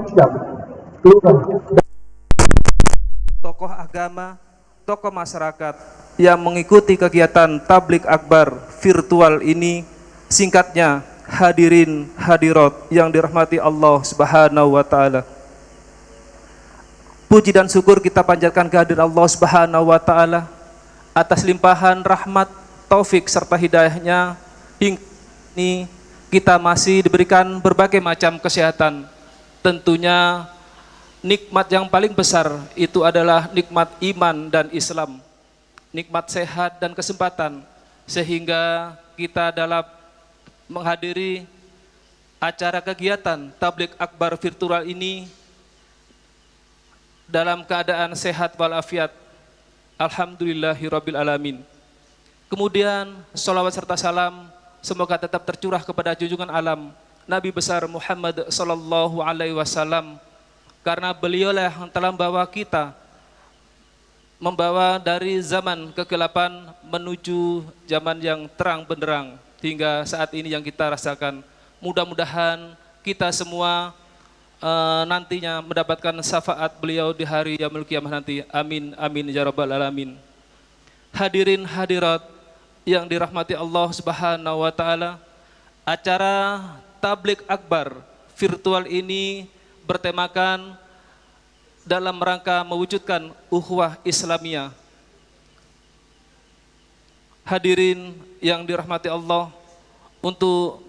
Camat, Lurah, tokoh agama, tokoh masyarakat yang mengikuti kegiatan tablik akbar virtual ini, singkatnya hadirin hadirat yang dirahmati Allah Subhanahu wa taala. Puji dan syukur kita panjatkan kehadiran Allah Subhanahu wa taala atas limpahan rahmat, taufik serta hidayahnya hingga ini kita masih diberikan berbagai macam kesehatan. Tentunya nikmat yang paling besar itu adalah nikmat iman dan Islam, nikmat sehat dan kesempatan, sehingga kita dalam menghadiri acara kegiatan tablik akbar virtual ini dalam keadaan sehat walafiat. Alhamdulillahirabbil alamin. Kemudian salawat serta salam semoga tetap tercurah kepada junjungan alam Nabi besar Muhammad sallallahu alaihi wasallam, karena beliaulah yang telah membawa dari zaman kegelapan menuju zaman yang terang benderang hingga saat ini yang kita rasakan. Mudah-mudahan kita semua nantinya mendapatkan syafaat beliau di hari yaumul qiyamah nanti. Amin amin ya rabbal alamin. Hadirin hadirat yang dirahmati Allah Subhanahu wa taala, acara tablik akbar virtual ini bertemakan dalam rangka mewujudkan ukhuwah Islamiyah. Hadirin yang dirahmati Allah, untuk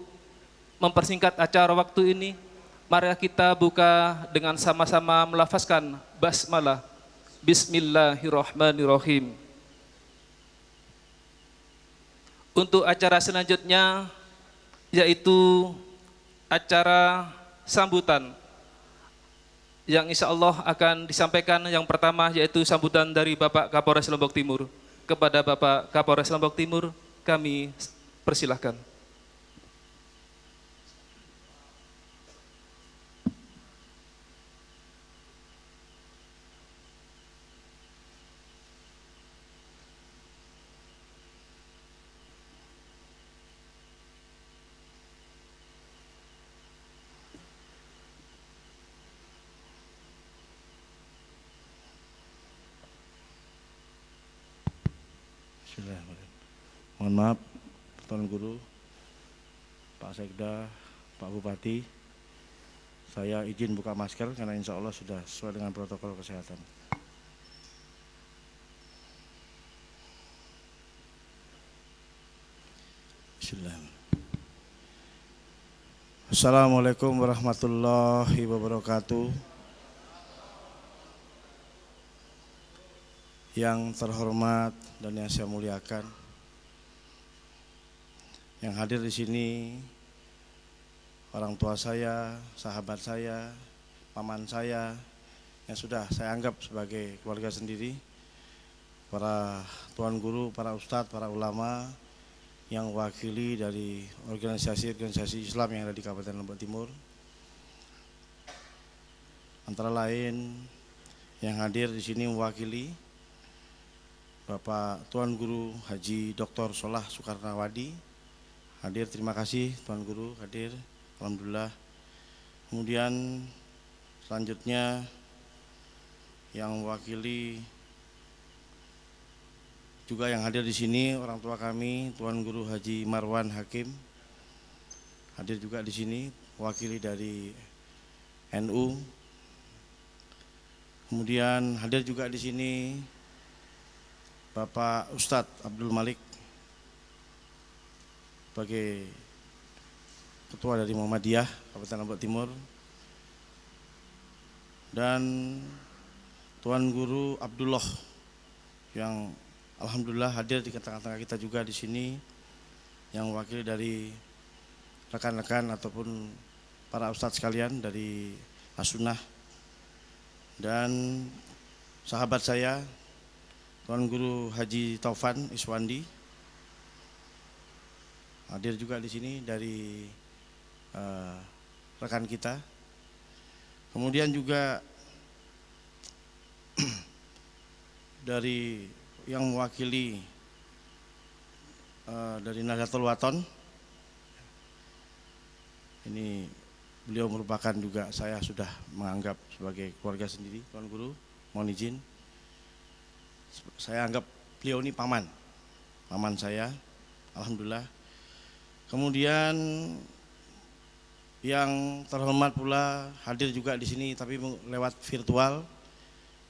mempersingkat acara waktu ini, mari kita buka dengan sama-sama melafazkan basmalah. Bismillahirrahmanirrahim. Untuk acara selanjutnya yaitu acara sambutan yang insya Allah akan disampaikan. Yang pertama yaitu sambutan dari Bapak Kapolres Lombok Timur. Kepada Bapak Kapolres Lombok Timur kami persilahkan. Mohon maaf, Tuan Guru, Pak Sekda, Pak Bupati, saya izin buka masker karena insya Allah sudah sesuai dengan protokol kesehatan. Bismillahirrahmanirrahim. Assalamualaikum warahmatullahi wabarakatuh. Yang terhormat dan yang saya muliakan, yang hadir di sini orang tua saya, sahabat saya, paman saya yang sudah saya anggap sebagai keluarga sendiri, para tuan guru, para ustadz, para ulama yang wakili dari organisasi-organisasi Islam yang ada di Kabupaten Lombok Timur. Antara lain yang hadir di sini mewakili Bapak Tuan Guru Haji Dr. Solah Soekarnawadi hadir, terima kasih Tuan Guru hadir, alhamdulillah. Kemudian selanjutnya yang mewakili juga yang hadir di sini orang tua kami Tuan Guru Haji Marwan Hakim hadir juga di sini, mewakili dari NU. Kemudian hadir juga di sini Bapak Ustadz Abdul Malik sebagai Ketua dari Muhammadiyah Kabupaten Lombok Timur, dan Tuan Guru Abdullah yang alhamdulillah hadir di tengah-tengah kita juga di sini, yang mewakili dari rekan-rekan ataupun para ustadz sekalian dari As-Sunnah, dan sahabat saya Tuan Guru Haji Taufan Iswandi hadir juga di sini dari rekan kita. Kemudian juga dari yang mewakili dari Nahdlatul Wathon, ini beliau merupakan juga saya sudah menganggap sebagai keluarga sendiri. Tuan Guru, mohon izin, saya anggap beliau ini paman saya, alhamdulillah. Kemudian yang terhormat pula hadir juga di sini tapi lewat virtual,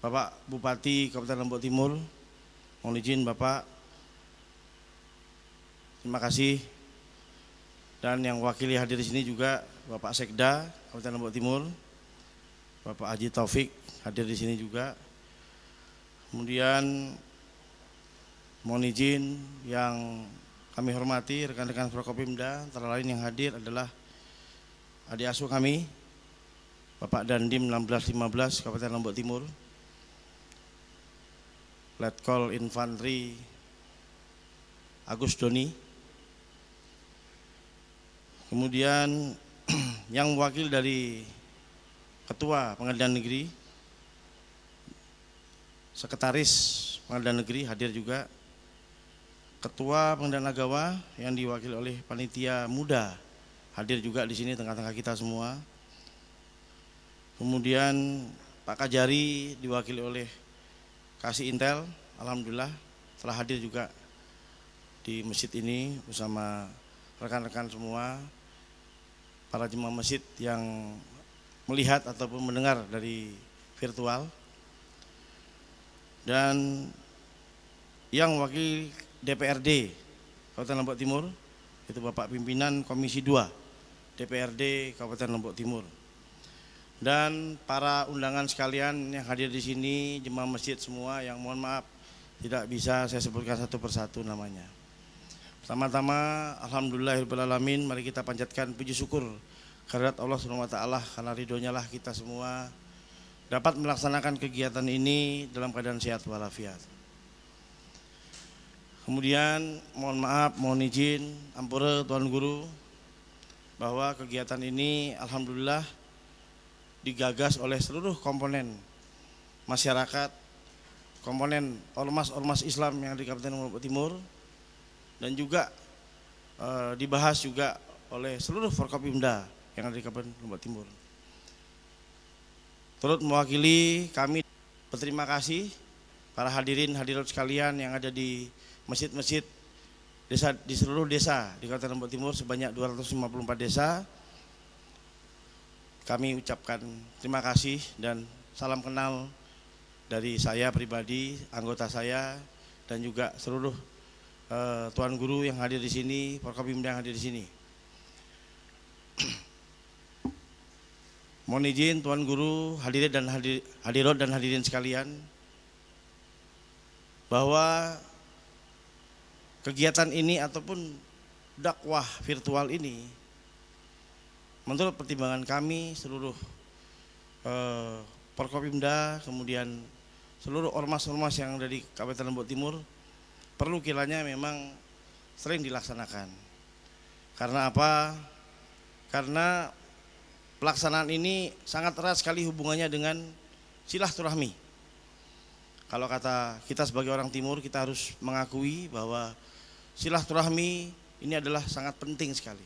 Bapak Bupati Kabupaten Lombok Timur. Mohon izin Bapak, terima kasih. Dan yang wakili hadir di sini juga Bapak Sekda Kabupaten Lombok Timur, Bapak Haji Taufik hadir di sini juga. Kemudian mohon izin yang kami hormati rekan-rekan Forkopimda, antara lain yang hadir adalah adik asuh kami, Bapak Dandim 1615 Kabupaten Lombok Timur, Letkol Infanteri Agus Doni. Kemudian yang wakil dari Ketua Pengadilan Negeri, Sekretaris Pengadilan Negeri hadir juga, Ketua Pengadilan Agama yang diwakili oleh panitia muda hadir juga di sini tengah-tengah kita semua. Kemudian Pak Kajari diwakili oleh Kasih Intel, alhamdulillah telah hadir juga di masjid ini bersama rekan-rekan semua, para jemaah masjid yang melihat ataupun mendengar dari virtual. Dan yang wakil DPRD Kabupaten Lombok Timur itu Bapak Pimpinan Komisi 2 DPRD Kabupaten Lombok Timur. Dan para undangan sekalian yang hadir di sini, jemaah masjid semua yang mohon maaf tidak bisa saya sebutkan satu persatu namanya. Pertama-tama alhamdulillahirabbil alamin, mari kita panjatkan puji syukur kehadirat Allah Subhanahu wa taala, karena ridhonya lah kita semua dapat melaksanakan kegiatan ini dalam keadaan sehat walafiat. Kemudian mohon maaf, mohon izin, ampura Tuan Guru, bahwa kegiatan ini alhamdulillah digagas oleh seluruh komponen masyarakat, komponen ormas-ormas Islam yang di Kabupaten Lombok Timur, dan juga dibahas juga oleh seluruh Forkopimda yang ada di Kabupaten Lombok Timur. Turut mewakili kami berterima kasih para hadirin hadirat sekalian yang ada di masjid-masjid desa, di seluruh desa di Kabupaten Lombok Timur sebanyak 254 desa. Kami ucapkan terima kasih dan salam kenal dari saya pribadi, anggota saya, dan juga seluruh Tuan Guru yang hadir di sini, Forkopimda yang hadir di sini. Mohon izin Tuan Guru, hadirin dan hadirat dan hadirin sekalian, bahwa kegiatan ini ataupun dakwah virtual ini menurut pertimbangan kami seluruh Forkopimda, kemudian seluruh ormas-ormas yang ada di Kabupaten Lombok Timur, perlu kiranya memang sering dilaksanakan. Karena apa? Karena pelaksanaan ini sangat erat sekali hubungannya dengan silaturahmi. Kalau kata kita sebagai orang Timur, kita harus mengakui bahwa silaturahmi ini adalah sangat penting sekali.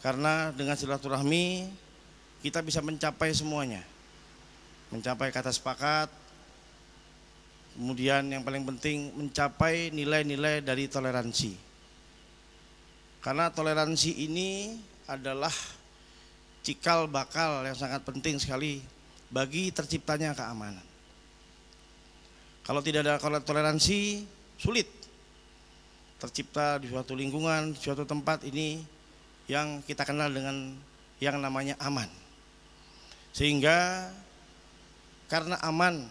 Karena dengan silaturahmi kita bisa mencapai semuanya. Mencapai kata sepakat, kemudian yang paling penting mencapai nilai-nilai dari toleransi. Karena toleransi ini adalah cikal bakal yang sangat penting sekali bagi terciptanya keamanan. Kalau tidak ada toleransi, sulit tercipta di suatu lingkungan, suatu tempat ini yang kita kenal dengan yang namanya aman. Sehingga karena aman,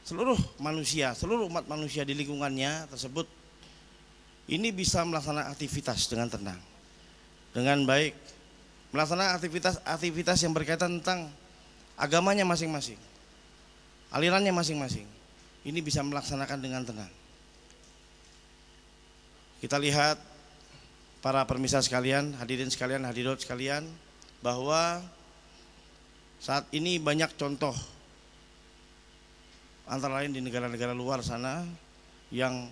seluruh manusia, seluruh umat manusia di lingkungannya tersebut ini bisa melaksanakan aktivitas dengan tenang, dengan baik, melaksanakan aktivitas yang berkaitan tentang agamanya masing-masing, alirannya masing-masing. Ini bisa melaksanakan dengan tenang. Kita lihat para permisah sekalian, hadirin sekalian, hadirat sekalian, bahwa saat ini banyak contoh antara lain di negara-negara luar sana yang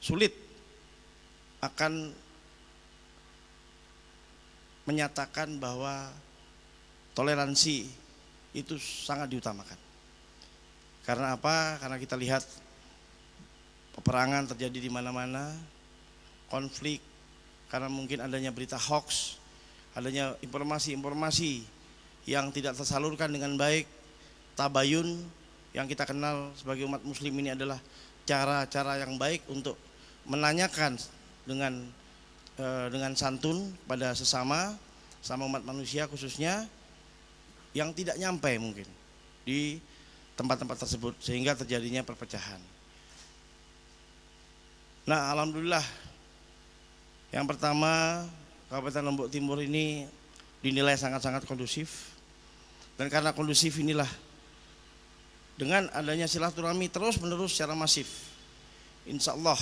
sulit akan menyatakan bahwa toleransi itu sangat diutamakan. Karena apa? Karena kita lihat peperangan terjadi di mana-mana, konflik, karena mungkin adanya berita hoax, adanya informasi-informasi yang tidak tersalurkan dengan baik. Tabayun yang kita kenal sebagai umat muslim ini adalah cara-cara yang baik untuk menanyakan dengan santun pada sama umat manusia, khususnya yang tidak nyampe mungkin di tempat-tempat tersebut, sehingga terjadinya perpecahan. Nah, alhamdulillah, yang pertama, Kabupaten Lombok Timur ini dinilai sangat-sangat kondusif, dan karena kondusif inilah dengan adanya silaturahmi terus menerus secara masif, insya Allah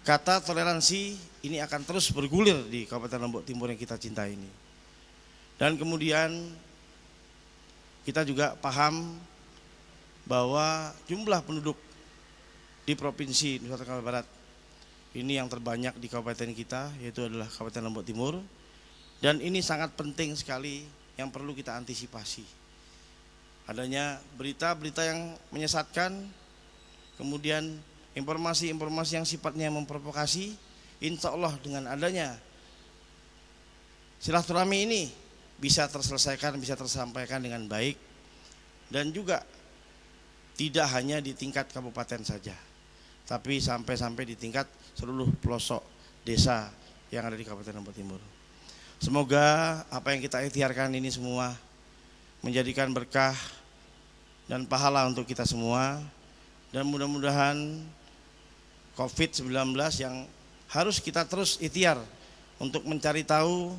kata toleransi ini akan terus bergulir di Kabupaten Lombok Timur yang kita cintai ini. Dan kemudian kita juga paham bahwa jumlah penduduk di Provinsi Nusa Tenggara Barat ini yang terbanyak di kabupaten kita, yaitu adalah Kabupaten Lombok Timur. Dan ini sangat penting sekali yang perlu kita antisipasi. Adanya berita-berita yang menyesatkan, kemudian informasi-informasi yang sifatnya memprovokasi, insya Allah dengan adanya silaturahmi ini bisa terselesaikan, bisa tersampaikan dengan baik, dan juga tidak hanya di tingkat kabupaten saja, tapi sampai di tingkat seluruh pelosok desa yang ada di Kabupaten Lombok Timur. Semoga apa yang kita ikhtiarkan ini semua menjadikan berkah dan pahala untuk kita semua, dan mudah-mudahan COVID-19 yang harus kita terus ikhtiar untuk mencari tahu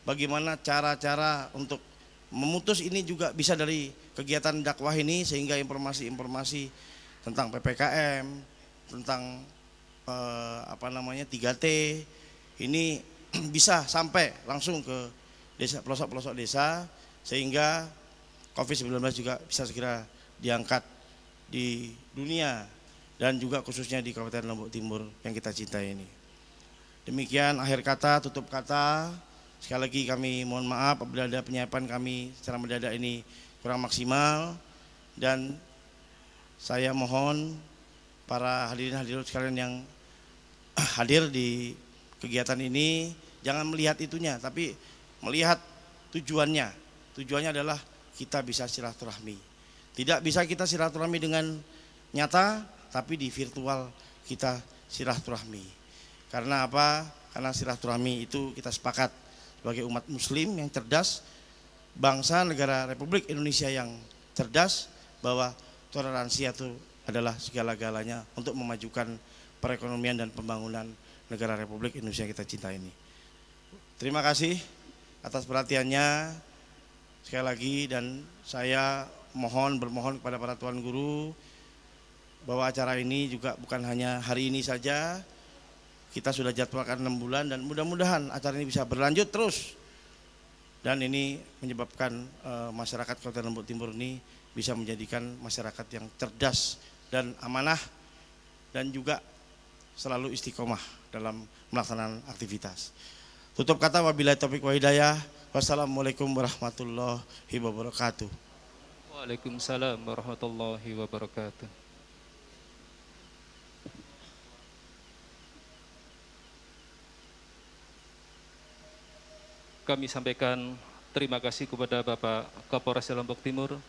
bagaimana cara-cara untuk memutus ini juga bisa dari kegiatan dakwah ini, sehingga informasi-informasi tentang PPKM, tentang 3T ini bisa sampai langsung ke desa, pelosok-pelosok desa, sehingga COVID-19 juga bisa segera diangkat di dunia dan juga khususnya di Kabupaten Lombok Timur yang kita cintai ini. Demikian akhir kata, tutup kata. Sekali lagi kami mohon maaf apabila ada penyiapan kami secara mendadak ini kurang maksimal, dan saya mohon para hadirin sekalian yang hadir di kegiatan ini jangan melihat itunya, tapi melihat tujuannya. Tujuannya adalah kita bisa silaturahmi. Tidak bisa kita silaturahmi dengan nyata, tapi di virtual kita silaturahmi. Karena apa? Karena silaturahmi itu kita sepakat sebagai umat muslim yang cerdas, bangsa negara Republik Indonesia yang cerdas, bahwa toleransi itu adalah segala-galanya untuk memajukan perekonomian dan pembangunan negara Republik Indonesia yang kita cintai ini. Terima kasih atas perhatiannya sekali lagi, dan saya bermohon kepada para tuan guru bahwa acara ini juga bukan hanya hari ini saja. Kita sudah jadwalkan 6 bulan, dan mudah-mudahan acara ini bisa berlanjut terus, dan ini menyebabkan masyarakat Kabupaten Lombok Timur ini bisa menjadikan masyarakat yang cerdas dan amanah, dan juga selalu istiqomah dalam melaksanakan aktivitas. Tutup kata, wabillahi taufiq wa hidayah. Wassalamualaikum warahmatullahi wabarakatuh. Waalaikumsalam warahmatullahi wabarakatuh. Kami sampaikan terima kasih kepada Bapak Kapolres Lombok Timur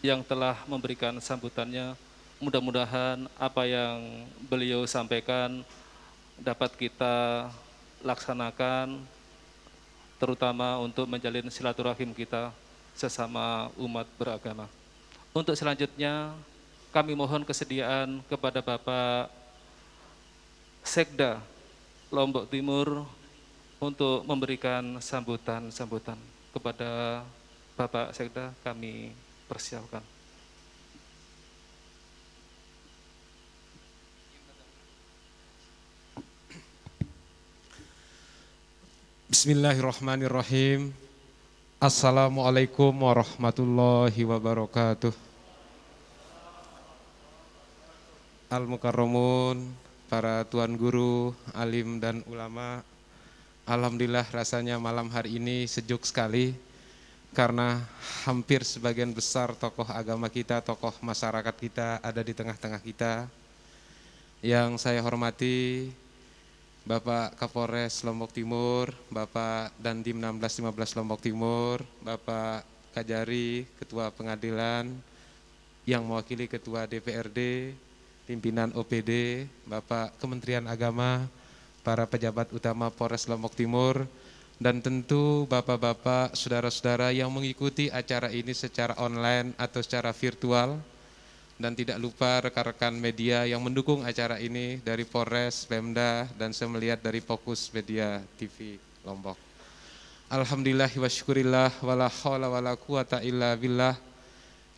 yang telah memberikan sambutannya. Mudah-mudahan apa yang beliau sampaikan dapat kita laksanakan, terutama untuk menjalin silaturahim kita sesama umat beragama. Untuk selanjutnya kami mohon kesediaan kepada Bapak Sekda Lombok Timur untuk memberikan sambutan kepada Bapak Sekda. Kami persiapkan. Bismillahirrahmanirrahim. Assalamualaikum warahmatullahi wabarakatuh. Al-Mukarramun, para tuan guru, alim dan ulama, Alhamdulillah rasanya malam hari ini sejuk sekali karena hampir sebagian besar tokoh agama kita, tokoh masyarakat kita ada di tengah-tengah kita. Yang saya hormati Bapak Kapolres Lombok Timur, Bapak Dandim 1615 Lombok Timur, Bapak Kajari, Ketua Pengadilan, yang mewakili Ketua DPRD, pimpinan OPD, Bapak Kementerian Agama, para pejabat utama Polres Lombok Timur, dan tentu bapak-bapak, saudara-saudara yang mengikuti acara ini secara online atau secara virtual, dan tidak lupa rekan-rekan media yang mendukung acara ini dari Polres, Pemda, dan saya melihat dari Fokus Media TV Lombok. Alhamdulillah wa syukurillah wala haula wala quwata illa billah.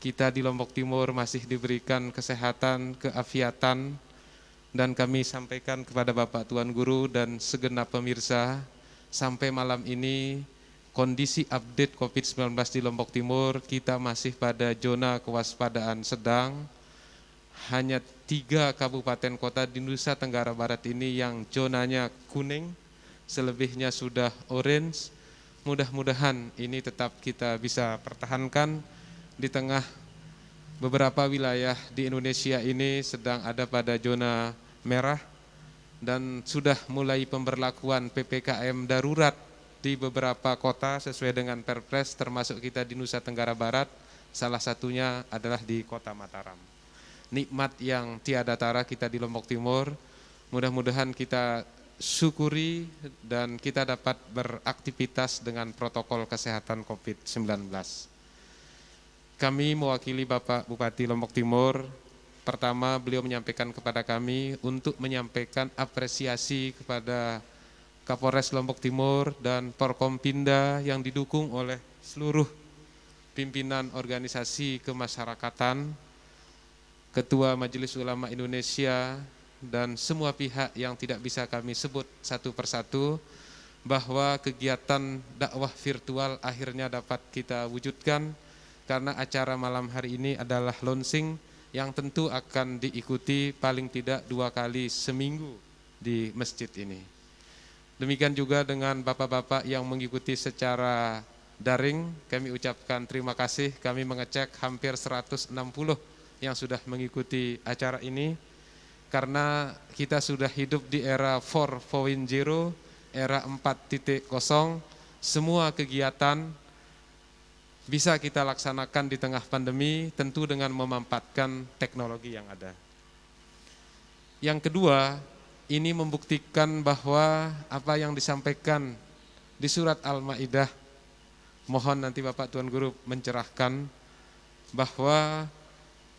Kita di Lombok Timur masih diberikan kesehatan, keafiatan, dan kami sampaikan kepada Bapak Tuan Guru dan segenap pemirsa, sampai malam ini kondisi update COVID-19 di Lombok Timur kita masih pada zona kewaspadaan sedang. Hanya 3 kabupaten kota di Nusa Tenggara Barat ini yang zonanya kuning, selebihnya sudah orange. Mudah-mudahan ini tetap kita bisa pertahankan di tengah beberapa wilayah di Indonesia ini sedang ada pada zona merah dan sudah mulai pemberlakuan PPKM darurat di beberapa kota sesuai dengan Perpres, termasuk kita di Nusa Tenggara Barat, salah satunya adalah di Kota Mataram. Nikmat yang tiada tara kita di Lombok Timur, mudah-mudahan kita syukuri dan kita dapat beraktivitas dengan protokol kesehatan COVID-19. Kami mewakili Bapak Bupati Lombok Timur, pertama beliau menyampaikan kepada kami untuk menyampaikan apresiasi kepada Kapolres Lombok Timur dan Porkompinda yang didukung oleh seluruh pimpinan organisasi kemasyarakatan, Ketua Majelis Ulama Indonesia, dan semua pihak yang tidak bisa kami sebut satu persatu, bahwa kegiatan dakwah virtual akhirnya dapat kita wujudkan karena acara malam hari ini adalah launching yang tentu akan diikuti paling tidak 2 kali seminggu di masjid ini. Demikian juga dengan bapak-bapak yang mengikuti secara daring, kami ucapkan terima kasih. Kami mengecek hampir 160 yang sudah mengikuti acara ini, karena kita sudah hidup di era 4.0, era 4.0, semua kegiatan bisa kita laksanakan di tengah pandemi, tentu dengan memanfaatkan teknologi yang ada. Yang kedua, ini membuktikan bahwa apa yang disampaikan di surat Al-Maidah, mohon nanti Bapak Tuan Guru mencerahkan, bahwa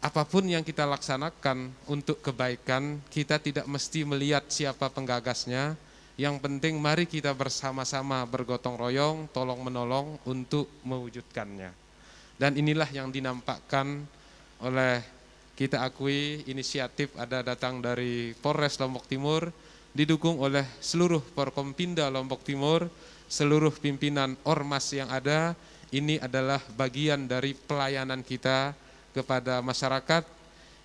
apapun yang kita laksanakan untuk kebaikan, kita tidak mesti melihat siapa penggagasnya. Yang penting mari kita bersama-sama bergotong royong, tolong menolong untuk mewujudkannya. Dan inilah yang dinampakkan oleh, kita akui, inisiatif ada datang dari Polres Lombok Timur, didukung oleh seluruh Porkompinda Lombok Timur, seluruh pimpinan ormas yang ada. Ini adalah bagian dari pelayanan kita kepada masyarakat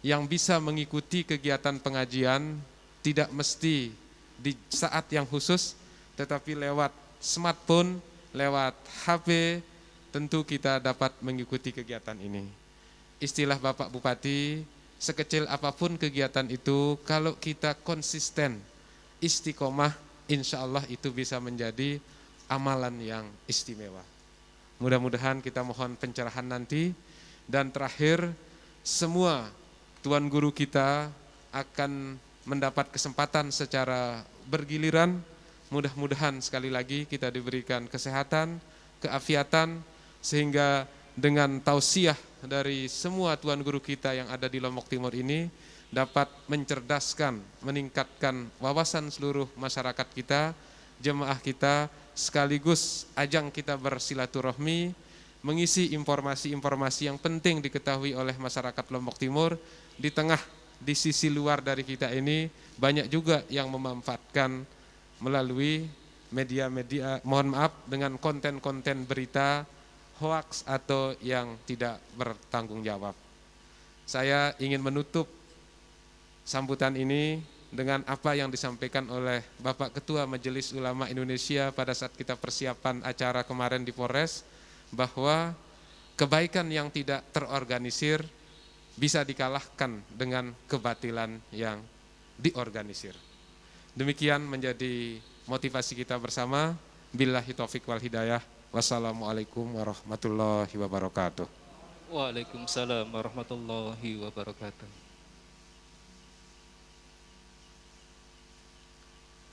yang bisa mengikuti kegiatan pengajian, tidak mesti di saat yang khusus, tetapi lewat smartphone, lewat HP, tentu kita dapat mengikuti kegiatan ini. Istilah Bapak Bupati, sekecil apapun kegiatan itu, kalau kita konsisten, istiqomah, insya Allah itu bisa menjadi amalan yang istimewa. Mudah-mudahan kita mohon pencerahan nanti. Dan terakhir, semua tuan guru kita akan mendapat kesempatan secara bergiliran. Mudah-mudahan sekali lagi kita diberikan kesehatan, keafiatan, sehingga dengan tausiah dari semua tuan guru kita yang ada di Lombok Timur ini dapat mencerdaskan, meningkatkan wawasan seluruh masyarakat kita, jemaah kita, sekaligus ajang kita bersilaturahmi, mengisi informasi-informasi yang penting diketahui oleh masyarakat Lombok Timur. Di sisi luar dari kita ini banyak juga yang memanfaatkan melalui media-media, mohon maaf, dengan konten-konten berita hoax atau yang tidak bertanggung jawab. Saya ingin menutup sambutan ini dengan apa yang disampaikan oleh Bapak Ketua Majelis Ulama Indonesia pada saat kita persiapan acara kemarin di Polres, bahwa kebaikan yang tidak terorganisir bisa dikalahkan dengan kebatilan yang diorganisir. Demikian menjadi motivasi kita bersama. Billahi taufik wal hidayah. Wassalamualaikum warahmatullahi wabarakatuh. Waalaikumsalam warahmatullahi wabarakatuh.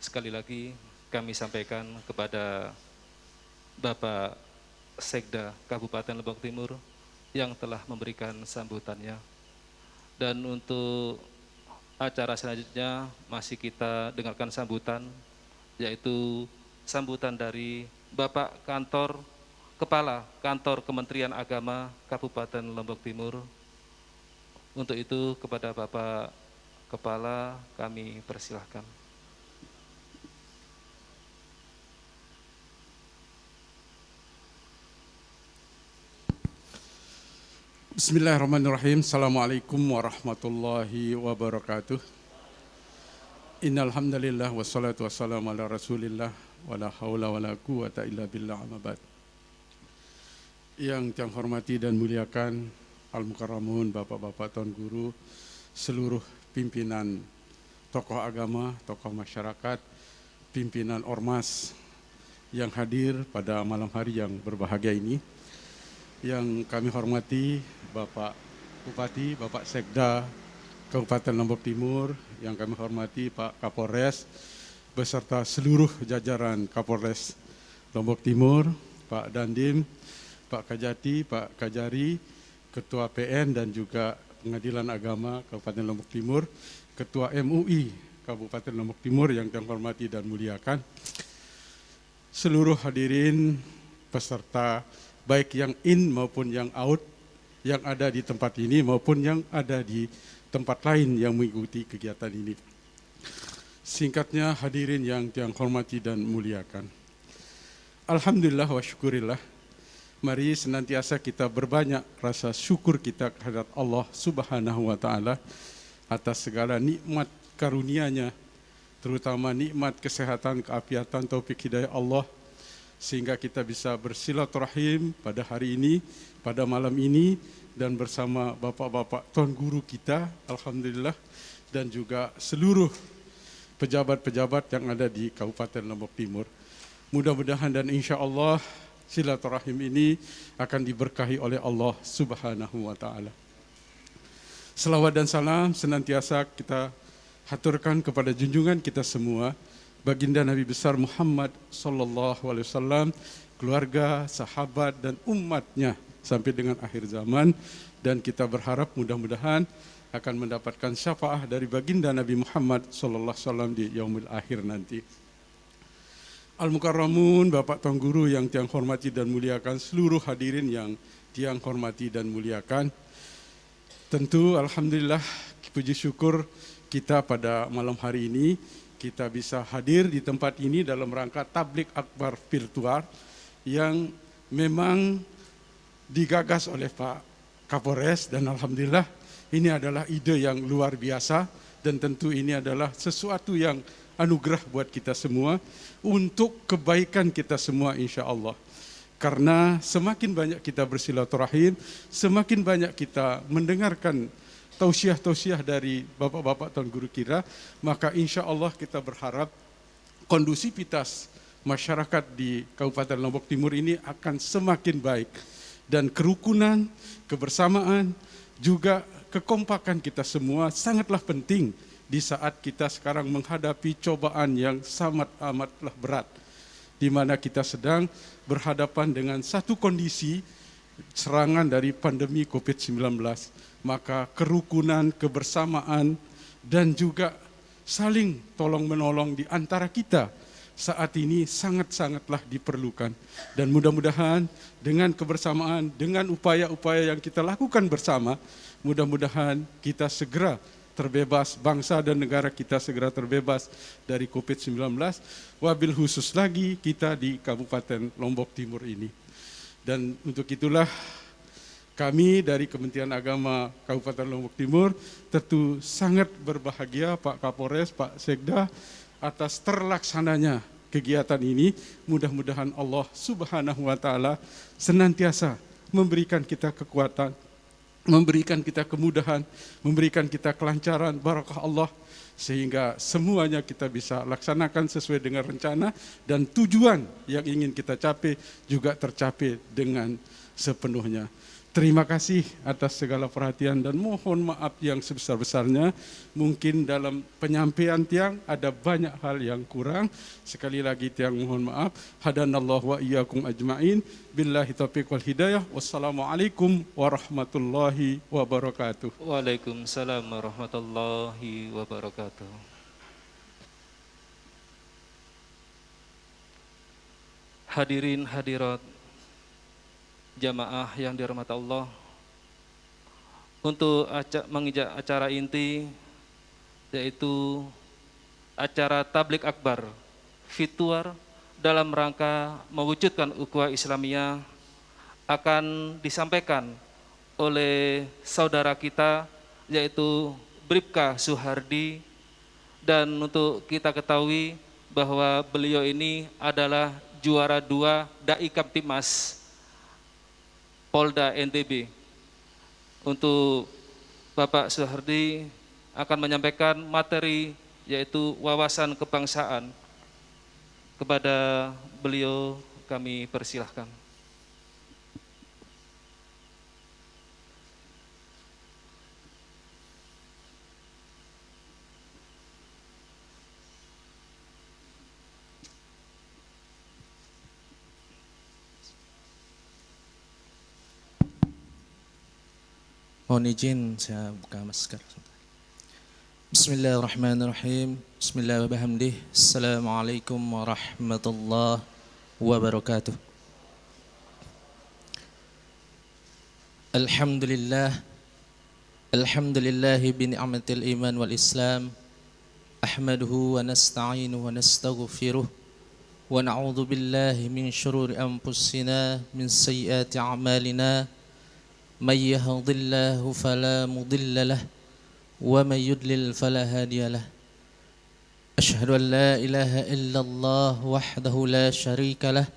Sekali lagi kami sampaikan kepada Bapak Sekda Kabupaten Lombok Timur yang telah memberikan sambutannya. Dan untuk acara selanjutnya masih kita dengarkan sambutan, yaitu sambutan dari Bapak Kepala Kantor Kementerian Agama Kabupaten Lombok Timur. Untuk itu kepada Bapak Kepala kami persilahkan. Bismillahirrahmanirrahim. Assalamualaikum warahmatullahi wabarakatuh. Innal hamdalillah wassalatu wassalamu ala Rasulillah wala haula wala quwata illa billah amma ba'd. Yang saya hormati dan muliakan al-mukarramun, bapak-bapak tuan guru, seluruh pimpinan tokoh agama, tokoh masyarakat, pimpinan ormas yang hadir pada malam hari yang berbahagia ini. Yang kami hormati Bapak Bupati, Bapak Sekda Kabupaten Lombok Timur, yang kami hormati Pak Kapolres beserta seluruh jajaran Kapolres Lombok Timur, Pak Dandim, Pak Kajati, Pak Kajari, Ketua PN dan juga Pengadilan Agama Kabupaten Lombok Timur, Ketua MUI Kabupaten Lombok Timur yang kami hormati dan muliakan, seluruh hadirin peserta baik yang in maupun yang out, yang ada di tempat ini maupun yang ada di tempat lain yang mengikuti kegiatan ini. Singkatnya, hadirin yang hormati dan muliakan. Alhamdulillah wa syukurillah. Mari senantiasa kita berbanyak rasa syukur kita kehadirat Allah Subhanahu wa Ta'ala atas segala nikmat karunia-Nya, terutama nikmat kesehatan, keafiatan, taufik hidayah Allah, sehingga kita bisa bersilaturahim pada hari ini, pada malam ini, dan bersama bapak-bapak tuan guru kita, alhamdulillah, dan juga seluruh pejabat-pejabat yang ada di Kabupaten Lombok Timur. Mudah-mudahan dan insya Allah silaturahim ini akan diberkahi oleh Allah Subhanahu wa Ta'ala. Selawat dan salam senantiasa kita haturkan kepada junjungan kita semua, Baginda Nabi besar Muhammad sallallahu alaihi wasallam, keluarga, sahabat dan umatnya sampai dengan akhir zaman, dan kita berharap mudah-mudahan akan mendapatkan syafaat dari Baginda Nabi Muhammad sallallahu alaihi wasallam di yaumil akhir nanti. Al-Mukarramun, Bapak Tuan Guru yang tiang hormati dan muliakan, seluruh hadirin yang tiang hormati dan muliakan. Tentu alhamdulillah puji syukur kita pada malam hari ini kita bisa hadir di tempat ini dalam rangka tablik akbar virtual yang memang digagas oleh Pak Kapolres, dan alhamdulillah ini adalah ide yang luar biasa, dan tentu ini adalah sesuatu yang anugerah buat kita semua untuk kebaikan kita semua insya Allah. Karena semakin banyak kita bersilaturahim, semakin banyak kita mendengarkan tausiah-tausiah dari bapak-bapak tuan guru kita, maka insya Allah kita berharap kondusivitas masyarakat di Kabupaten Lombok Timur ini akan semakin baik, dan kerukunan, kebersamaan, juga kekompakan kita semua sangatlah penting di saat kita sekarang menghadapi cobaan yang amatlah berat, di mana kita sedang berhadapan dengan satu kondisi serangan dari pandemi COVID-19. Maka kerukunan, kebersamaan, dan juga saling tolong-menolong di antara kita saat ini sangat-sangatlah diperlukan. Dan mudah-mudahan dengan kebersamaan, dengan upaya-upaya yang kita lakukan bersama, mudah-mudahan kita segera terbebas, bangsa dan negara kita segera terbebas dari COVID-19, wabil khusus lagi kita di Kabupaten Lombok Timur ini. Dan untuk itulah Kami dari Kementerian Agama Kabupaten Lombok Timur tentu sangat berbahagia Pak Kapolres, Pak Sekda atas terlaksananya kegiatan ini. Mudah-mudahan Allah Subhanahu wa taala senantiasa memberikan kita kekuatan, memberikan kita kemudahan, memberikan kita kelancaran, barakah Allah, sehingga semuanya kita bisa laksanakan sesuai dengan rencana dan tujuan yang ingin kita capai juga tercapai dengan sepenuhnya. Terima kasih atas segala perhatian dan mohon maaf yang sebesar-besarnya. Mungkin dalam penyampaian Tiang ada banyak hal yang kurang. Sekali lagi Tiang mohon maaf. Hadanallahu wa iyyakum ajmain. Billahi taufiq wal hidayah. Wassalamualaikum warahmatullahi wabarakatuh. Waalaikumsalam warahmatullahi wabarakatuh. Hadirin hadirat jamaah yang dirahmati Allah, untuk mengijak acara inti yaitu acara tablik akbar virtual dalam rangka mewujudkan ukhuwah Islamiyah akan disampaikan oleh saudara kita yaitu Bribka Suhardi, dan untuk kita ketahui bahwa beliau ini adalah juara 2 Dai Kamtibmas Polda NTB. Untuk Bapak Suhardi akan menyampaikan materi yaitu wawasan kebangsaan. Kepada beliau kami persilahkan. Mohon izin saya buka masker. Bismillahirrahmanirrahim. Bismillahirrahmanirrahim. Assalamualaikum warahmatullahi wabarakatuh. Alhamdulillah. Alhamdulillahi bi ni'matil iman wal islam. Ahmaduhu wa nasta'inuhu wa nastaghfiruh. Wa na'udzu billahi min syururi anfusina min sayyiati a'malina. من يهد الله فلا مضل له ومن يضلل فلا هادي له أشهد أن لا إله إلا الله وحده لا شريك له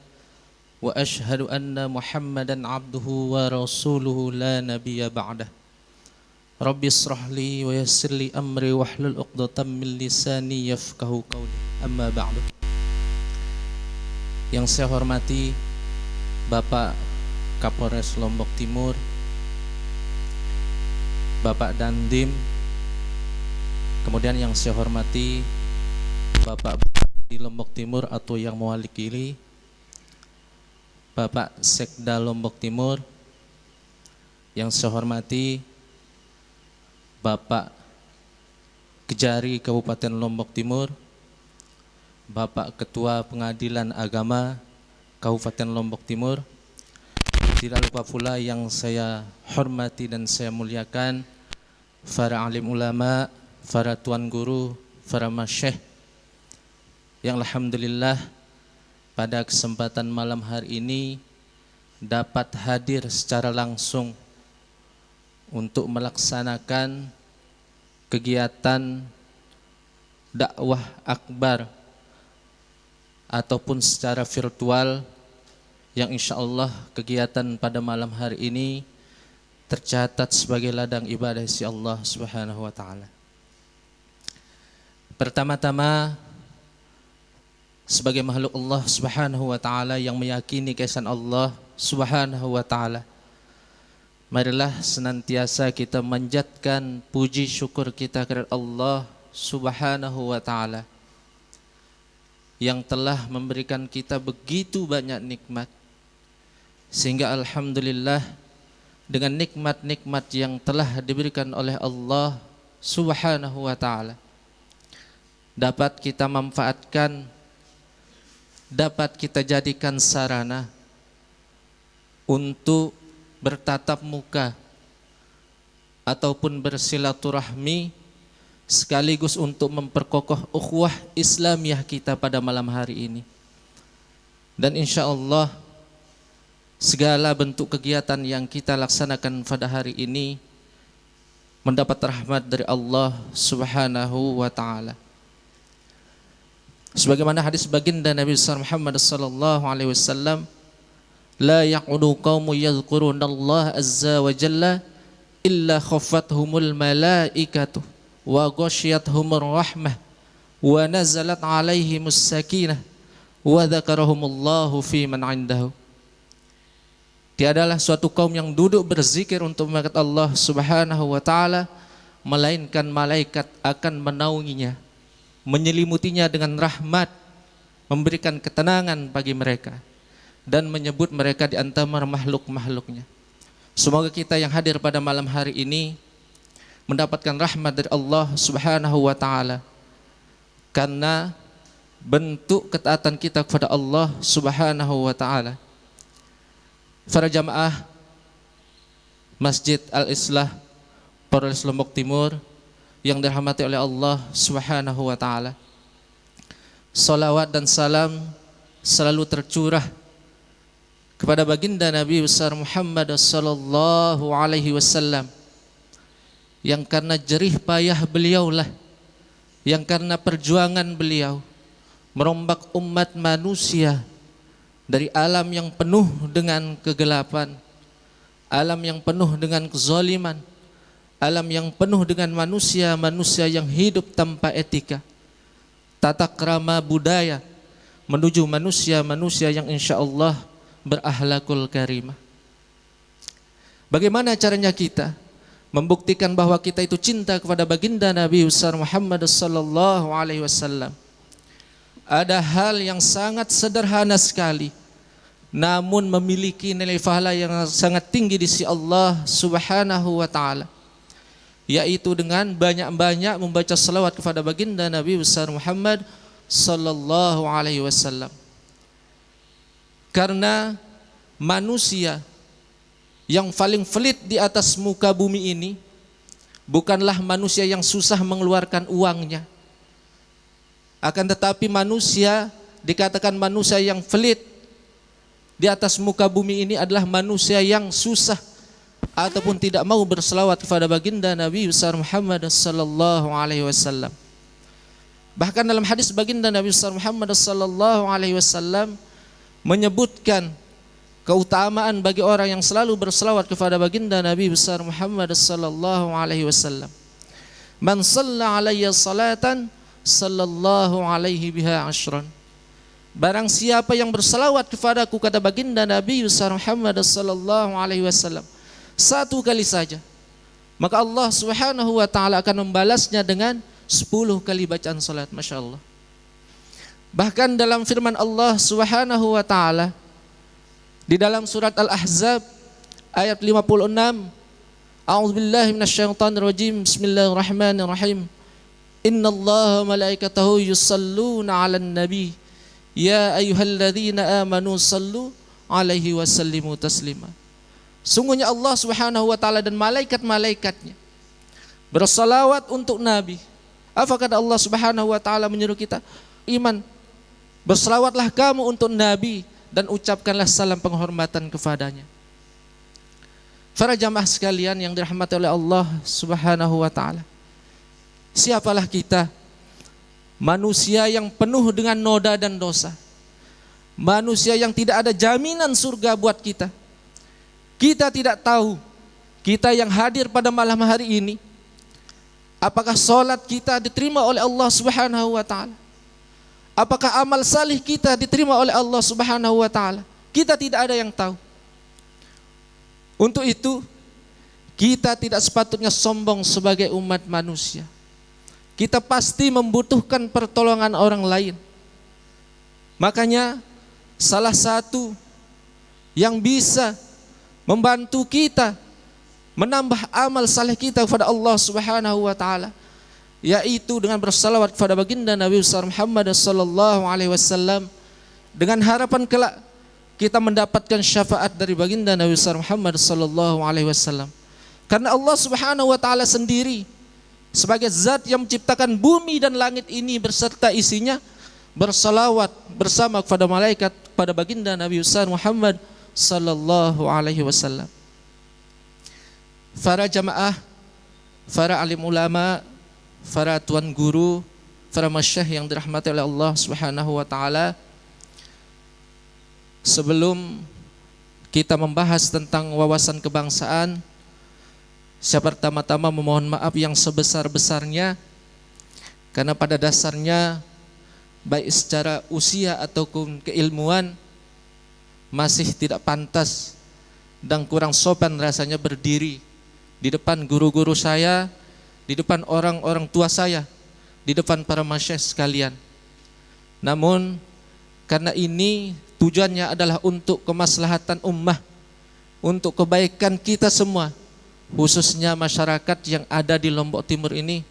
وأشهد أن محمدا عبده ورسوله لا نبي بعده ربي اشرح لي ويسر لي أمري واحلل عقدة من لساني يفقهوا قولي أما بعد. Yang saya hormati Bapak Kapolres Lombok Timur, Bapak Dandim, kemudian yang saya hormati Bapak di Lombok Timur atau yang mewakili Bapak Sekda Lombok Timur, yang saya hormati Bapak Kejari Kabupaten Lombok Timur, Bapak Ketua Pengadilan Agama Kabupaten Lombok Timur, tidak lupa pula yang saya hormati dan saya muliakan para alim ulama, para tuan guru, para masyayikh yang alhamdulillah pada kesempatan malam hari ini dapat hadir secara langsung untuk melaksanakan kegiatan dakwah akbar ataupun secara virtual, yang insya Allah kegiatan pada malam hari ini tercatat sebagai ladang ibadah si Allah Subhanahu wa taala. Pertama-tama, sebagai makhluk Allah Subhanahu wa taala yang meyakini keesaan Allah Subhanahu wa taala, marilah senantiasa kita manjatkan puji syukur kita kepada Allah Subhanahu wa taala yang telah memberikan kita begitu banyak nikmat, sehingga alhamdulillah dengan nikmat-nikmat yang telah diberikan oleh Allah Subhanahu wa taala dapat kita manfaatkan, dapat kita jadikan sarana untuk bertatap muka ataupun bersilaturahmi, sekaligus untuk memperkokoh ukhuwah Islamiyah kita pada malam hari ini. Dan insya Allah segala bentuk kegiatan yang kita laksanakan pada hari ini mendapat rahmat dari Allah Subhanahu wa taala. Sebagaimana hadis baginda Nabi Muhammad sallallahu alaihi wasallam, la yaqudu qaumun yadhkurunallaha azza wa jalla illa khaffathumul malaikatu wa ghasyiyatuhumur rahmah wa nazalat alaihimus sakinah wa dzakarahumullahu fi man 'indahu. Tiadalah suatu kaum yang duduk berzikir untuk mengingat Allah Subhanahu wa taala melainkan malaikat akan menaunginya, menyelimutinya dengan rahmat, memberikan ketenangan bagi mereka dan menyebut mereka di antara makhluk-makhluknya. Semoga kita yang hadir pada malam hari ini mendapatkan rahmat dari Allah Subhanahu wa taala karena bentuk ketaatan kita kepada Allah Subhanahu wa taala. Para jamaah Masjid Al-Islah Polres Lombok Timur yang dirahmati oleh Allah Subhanahu wa taala. Salawat dan salam selalu tercurah kepada baginda Nabi besar Muhammad sallallahu alaihi wasallam yang karena jerih payah beliaulah, yang karena perjuangan beliau merombak umat manusia dari alam yang penuh dengan kegelapan, alam yang penuh dengan kezaliman, alam yang penuh dengan manusia-manusia yang hidup tanpa etika, tata krama budaya, menuju manusia-manusia yang insya Allah berakhlakul karimah. Bagaimana caranya kita membuktikan bahwa kita itu cinta kepada baginda Nabi besar Muhammad sallallahu alaihi wasallam? Ada hal yang sangat sederhana sekali namun memiliki nilai pahala yang sangat tinggi di sisi Allah Subhanahu wa taala, yaitu dengan banyak-banyak membaca salawat kepada baginda Nabi besar Muhammad sallallahu alaihi wasallam. Karena manusia yang paling pelit di atas muka bumi ini bukanlah manusia yang susah mengeluarkan uangnya, akan tetapi manusia dikatakan manusia yang pelit di atas muka bumi ini adalah manusia yang susah ataupun tidak mau berselawat kepada baginda Nabi besar Muhammad sallallahu alaihi wasallam. Bahkan dalam hadis baginda Nabi besar Muhammad sallallahu alaihi wasallam menyebutkan keutamaan bagi orang yang selalu berselawat kepada baginda Nabi besar Muhammad sallallahu alaihi wasallam. Man shalla alayya salatan sallallahu alaihi biha ashran. Barang siapa yang berselawat kepadaku, kata baginda Nabi besar Muhammad sallallahu alaihi wasallam, satu kali saja, maka Allah Subhanahu wa taala akan membalasnya dengan 10 kali bacaan salat. Masya Allah. Bahkan dalam firman Allah Subhanahu wa taala di dalam surat Al-Ahzab ayat 56, A'udzubillahi minasyaitonir rajim. Bismillahirrahmanirrahim. Innallaha malaikatahu yusalluna 'alan nabi ya ayyuhalladzina amanu sallu 'alaihi wa sallimu taslima. Sungguhnya Allah Subhanahu wa taala dan malaikat-malaikatnya bersalawat untuk Nabi. Apa kata Allah Subhanahu wa taala menyuruh kita? Iman. Bersalawatlah kamu untuk Nabi dan ucapkanlah salam penghormatan kepadanya. Para jamaah sekalian yang dirahmati oleh Allah Subhanahu wa taala, siapalah kita? Manusia yang penuh dengan noda dan dosa, manusia yang tidak ada jaminan surga buat kita. Kita tidak tahu, kita yang hadir pada malam hari ini, apakah sholat kita diterima oleh Allah Subhanahu wa taala? Apakah amal salih kita diterima oleh Allah Subhanahu wa taala? Kita tidak ada yang tahu. Untuk itu, kita tidak sepatutnya sombong sebagai umat manusia. Kita pasti membutuhkan pertolongan orang lain. Makanya salah satu yang bisa membantu kita menambah amal saleh kita kepada Allah Subhanahu wa taala, yaitu dengan bersalawat kepada baginda Nabi besar Muhammad sallallahu alaihi wasallam, dengan harapan kelak kita mendapatkan syafaat dari baginda Nabi besar Muhammad sallallahu alaihi wasallam. Karena Allah Subhanahu wa taala sendiri sebagai zat yang menciptakan bumi dan langit ini berserta isinya bersalawat bersama kepada malaikat pada baginda Nabi besar Muhammad sallallahu alaihi wasallam. Para jamaah, para alim ulama, para tuan guru, para masyayikh yang dirahmati oleh Allah Subhanahu wa taala. Sebelum kita membahas tentang wawasan kebangsaan, saya pertama-tama memohon maaf yang sebesar-besarnya, karena pada dasarnya baik secara usia ataupun keilmuan masih tidak pantas dan kurang sopan rasanya berdiri di depan guru-guru saya, di depan orang-orang tua saya, di depan para masyayikh sekalian. Namun karena ini tujuannya adalah untuk kemaslahatan ummah, untuk kebaikan kita semua, khususnya masyarakat yang ada di Lombok Timur ini.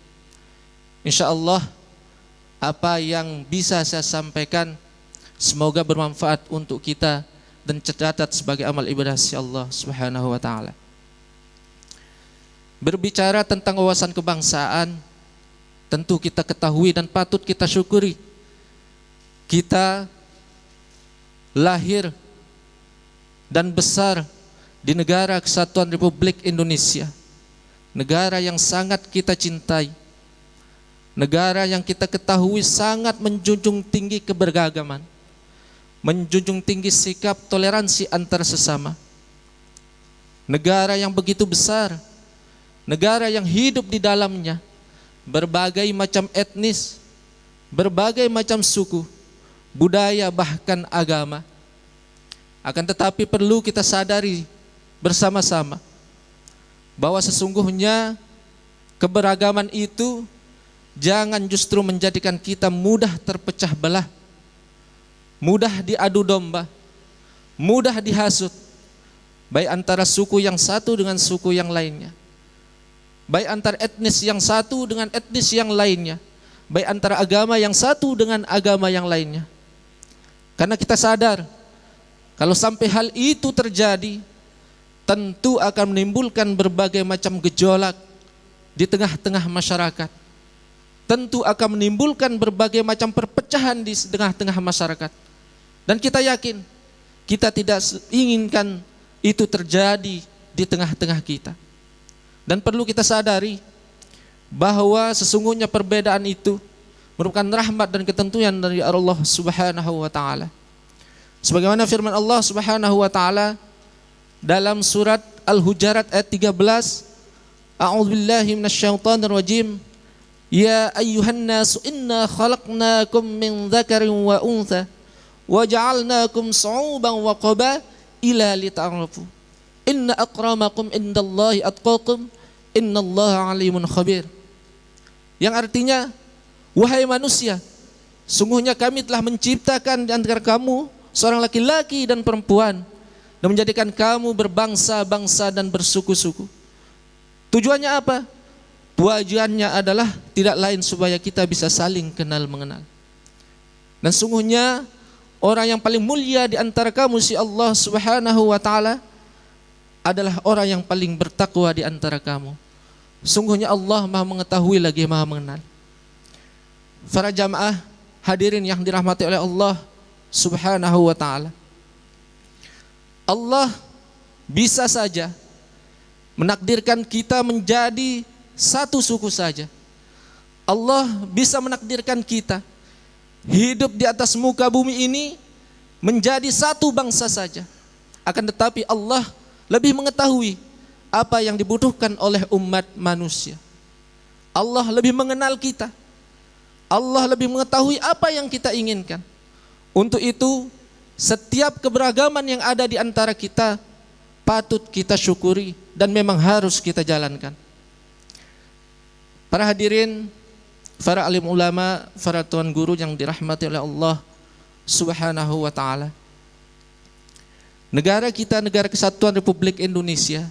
Insya Allah apa yang bisa saya sampaikan semoga bermanfaat untuk kita dan tercatat sebagai amal ibadah si Allah Subhanahu wa taala. Berbicara tentang wawasan kebangsaan, tentu kita ketahui dan patut kita syukuri. Kita lahir dan besar di negara Kesatuan Republik Indonesia, negara yang sangat kita cintai, negara yang kita ketahui sangat menjunjung tinggi keberagaman, menjunjung tinggi sikap toleransi antar sesama. Negara yang begitu besar, negara yang hidup di dalamnya berbagai macam etnis, berbagai macam suku, budaya, bahkan agama. Akan tetapi perlu kita sadari bersama-sama bahwa sesungguhnya keberagaman itu jangan justru menjadikan kita mudah terpecah belah, mudah diadu domba, mudah dihasut, baik antara suku yang satu dengan suku yang lainnya, baik antara etnis yang satu dengan etnis yang lainnya, baik antara agama yang satu dengan agama yang lainnya. Karena kita sadar kalau sampai hal itu terjadi, tentu akan menimbulkan berbagai macam gejolak di tengah-tengah masyarakat. Tentu akan menimbulkan berbagai macam perpecahan di tengah-tengah masyarakat. Dan kita yakin kita tidak inginkan itu terjadi di tengah-tengah kita. Dan perlu kita sadari bahwa sesungguhnya perbedaan itu merupakan rahmat dan ketentuan dari Allah Subhanahu wa taala. Sebagaimana firman Allah Subhanahu wa taala dalam surat Al-Hujurat ayat 13, A'udzubillahi minasyaitonir rajim. Ya ayyuhan nasu inna khalaqnakum min dzakarin wa untha wa ja'alnakum syu'uban wa qabaila lita'arafu. Inna akramakum indallahi atqakum innallaha alimun khabir. Yang artinya, wahai manusia, sungguhnya kami telah menciptakan di antara kamu seorang laki-laki dan perempuan dan menjadikan kamu berbangsa-bangsa dan bersuku-suku. Tujuannya apa? Tujuannya adalah tidak lain supaya kita bisa saling kenal mengenal. Dan sungguhnya orang yang paling mulia di antara kamu si Allah Subhanahu wa taala adalah orang yang paling bertakwa di antara kamu. Sungguhnya Allah Maha mengetahui lagi Maha mengenal. Para jamaah hadirin yang dirahmati oleh Allah Subhanahu wa taala. Allah bisa saja menakdirkan kita menjadi satu suku saja. Allah bisa menakdirkan kita hidup di atas muka bumi ini menjadi satu bangsa saja. Akan tetapi Allah lebih mengetahui apa yang dibutuhkan oleh umat manusia. Allah lebih mengenal kita. Allah lebih mengetahui apa yang kita inginkan. Untuk itu, setiap keberagaman yang ada di antara kita patut kita syukuri dan memang harus kita jalankan. Para hadirin, para alim ulama, para tuan guru yang dirahmati oleh Allah Subhanahu wa taala. Negara kita, negara Kesatuan Republik Indonesia,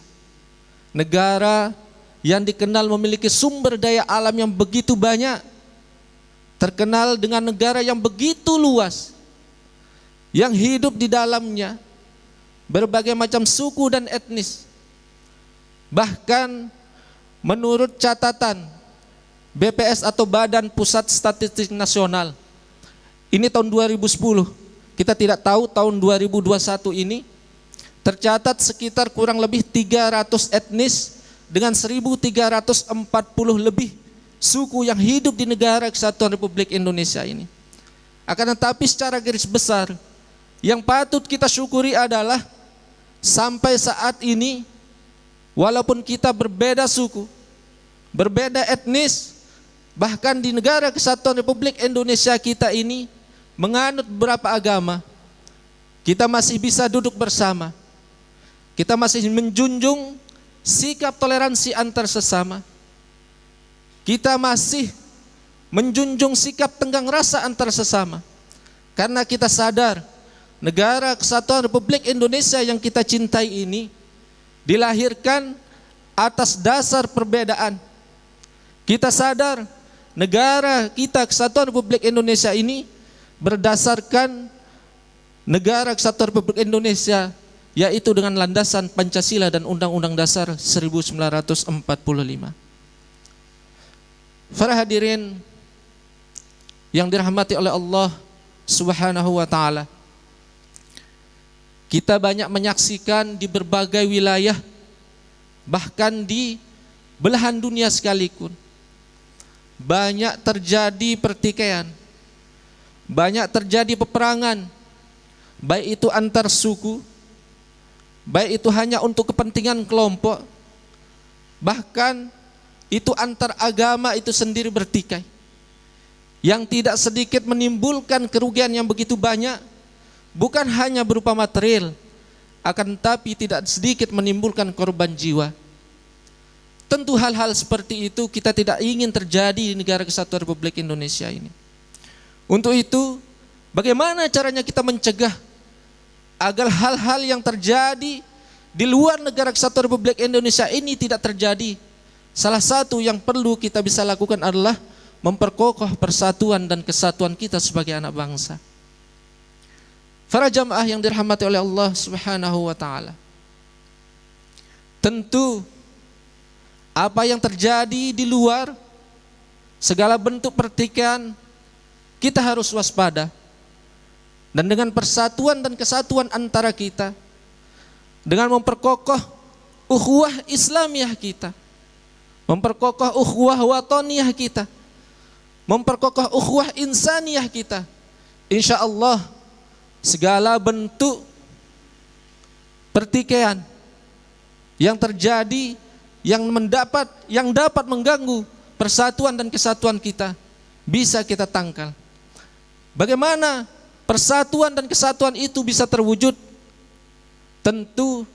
negara yang dikenal memiliki sumber daya alam yang begitu banyak, terkenal dengan negara yang begitu luas, yang hidup di dalamnya berbagai macam suku dan etnis. Bahkan menurut catatan BPS atau Badan Pusat Statistik Nasional, ini tahun 2010, kita tidak tahu tahun 2021 ini tercatat sekitar kurang lebih 300 etnis dengan 1.340 lebih suku yang hidup di negara Kesatuan Republik Indonesia ini. Akan tetapi secara garis besar, yang patut kita syukuri adalah sampai saat ini, walaupun kita berbeda suku, berbeda etnis, bahkan di negara Kesatuan Republik Indonesia kita ini menganut beberapa agama, kita masih bisa duduk bersama. Kita masih menjunjung sikap toleransi antar sesama. Kita masih menjunjung sikap tenggang rasa antar sesama. Karena kita sadar negara Kesatuan Republik Indonesia yang kita cintai ini dilahirkan atas dasar perbedaan. Kita sadar negara kita Kesatuan Republik Indonesia ini berdasarkan negara Kesatuan Republik Indonesia, yaitu dengan landasan Pancasila dan Undang-Undang Dasar 1945. Para hadirin yang dirahmati oleh Allah Subhanahu wa taala, kita banyak menyaksikan di berbagai wilayah, bahkan di belahan dunia sekalipun, banyak terjadi pertikaian, banyak terjadi peperangan, baik itu antar suku, baik itu hanya untuk kepentingan kelompok, bahkan itu antar agama itu sendiri bertikai, yang tidak sedikit menimbulkan kerugian yang begitu banyak, bukan hanya berupa material, akan tetapi tidak sedikit menimbulkan korban jiwa. Tentu hal-hal seperti itu kita tidak ingin terjadi di negara Kesatuan Republik Indonesia ini. Untuk itu, bagaimana caranya kita mencegah agar hal-hal yang terjadi di luar negara Kesatuan Republik Indonesia ini tidak terjadi? Salah satu yang perlu kita bisa lakukan adalah memperkokoh persatuan dan kesatuan kita sebagai anak bangsa. Para jamaah yang dirahmati oleh Allah Subhanahu wa taala, tentu apa yang terjadi di luar, segala bentuk pertikaian, kita harus waspada. Dan dengan persatuan dan kesatuan antara kita, dengan memperkokoh ukhuwah Islamiyah kita, memperkokoh ukhuwah wataniyah kita, memperkokoh ukhuwah insaniyah kita, insya Allah segala bentuk pertikaian yang terjadi, yang dapat mengganggu persatuan dan kesatuan kita, bisa kita tangkal. Bagaimana persatuan dan kesatuan itu bisa terwujud? Tentu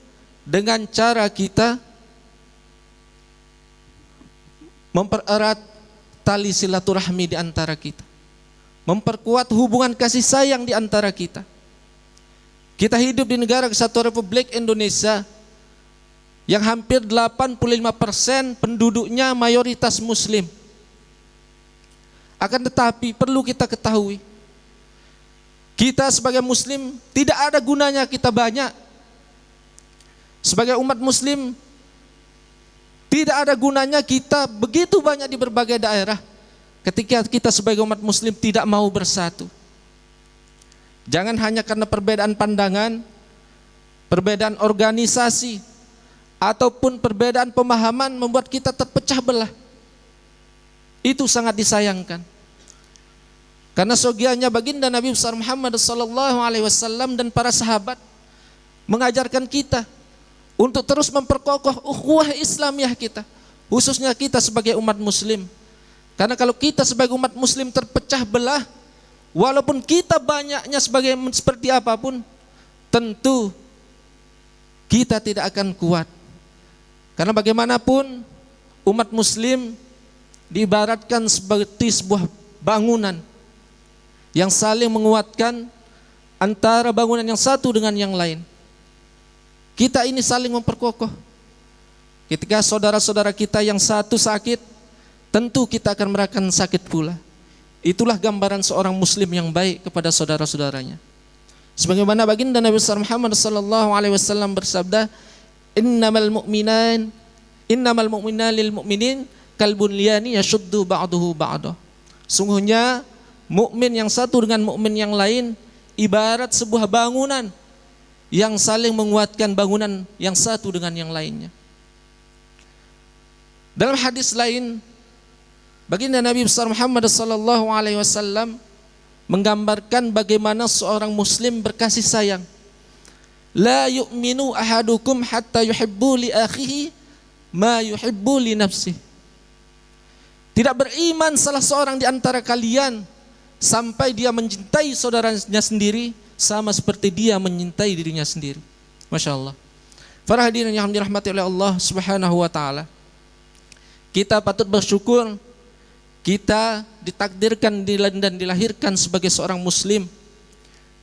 dengan cara kita mempererat tali silaturahmi di antara kita, memperkuat hubungan kasih sayang di antara kita. Kita hidup di negara Kesatuan Republik Indonesia yang hampir 85% penduduknya mayoritas muslim. Akan tetapi perlu kita ketahui, kita sebagai muslim tidak ada gunanya kita banyak. Sebagai umat muslim tidak ada gunanya kita begitu banyak di berbagai daerah ketika kita sebagai umat muslim tidak mau bersatu. Jangan hanya karena perbedaan pandangan, perbedaan organisasi, ataupun perbedaan pemahaman membuat kita terpecah belah. Itu sangat disayangkan. Karena sogianya baginda Nabi besar Muhammad SAW dan para sahabat mengajarkan kita untuk terus memperkokoh ukhuwah Islamiyah kita, khususnya kita sebagai umat muslim. Karena kalau kita sebagai umat muslim terpecah belah, walaupun kita banyaknya seperti apapun, tentu kita tidak akan kuat. Karena bagaimanapun umat muslim diibaratkan seperti sebuah bangunan yang saling menguatkan antara bangunan yang satu dengan yang lain. Kita ini saling memperkokoh. Ketika saudara-saudara kita yang satu sakit, tentu kita akan merasakan sakit pula. Itulah gambaran seorang muslim yang baik kepada saudara-saudaranya. Sebagaimana baginda Nabi Muhammad SAW bersabda, innamal mu'minan lil mu'minin kal bunyani yashuddu ba'duhu ba'dah. Sungguhnya mukmin yang satu dengan mukmin yang lain ibarat sebuah bangunan yang saling menguatkan bangunan yang satu dengan yang lainnya. Dalam hadis lain, baginda Nabi besar Muhammad sallallahu alaihi wasallam menggambarkan bagaimana seorang muslim berkasih sayang. La yu'minu ahadukum hatta yuhibbu li akhihi ma yuhibbu li nafsihi. Tidak beriman salah seorang di antara kalian sampai dia mencintai saudaranya sendiri sama seperti dia mencintai dirinya sendiri. Masya Allah. Para hadirin yang dirahmati oleh Allah Subhanahu wa taala, kita patut bersyukur kita ditakdirkan dan dilahirkan sebagai seorang muslim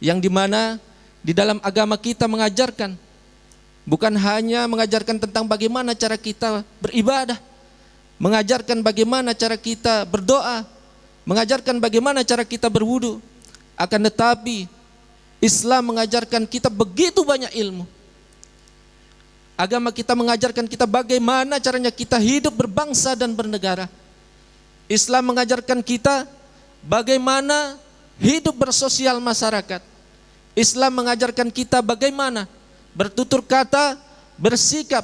yang dimana di dalam agama kita mengajarkan bukan hanya mengajarkan tentang bagaimana cara kita beribadah, mengajarkan bagaimana cara kita berdoa, mengajarkan bagaimana cara kita berwudu, akan tetapi Islam mengajarkan kita begitu banyak ilmu. Agama kita mengajarkan kita bagaimana caranya kita hidup berbangsa dan bernegara. Islam mengajarkan kita bagaimana hidup bersosial masyarakat. Islam mengajarkan kita bagaimana bertutur kata, bersikap,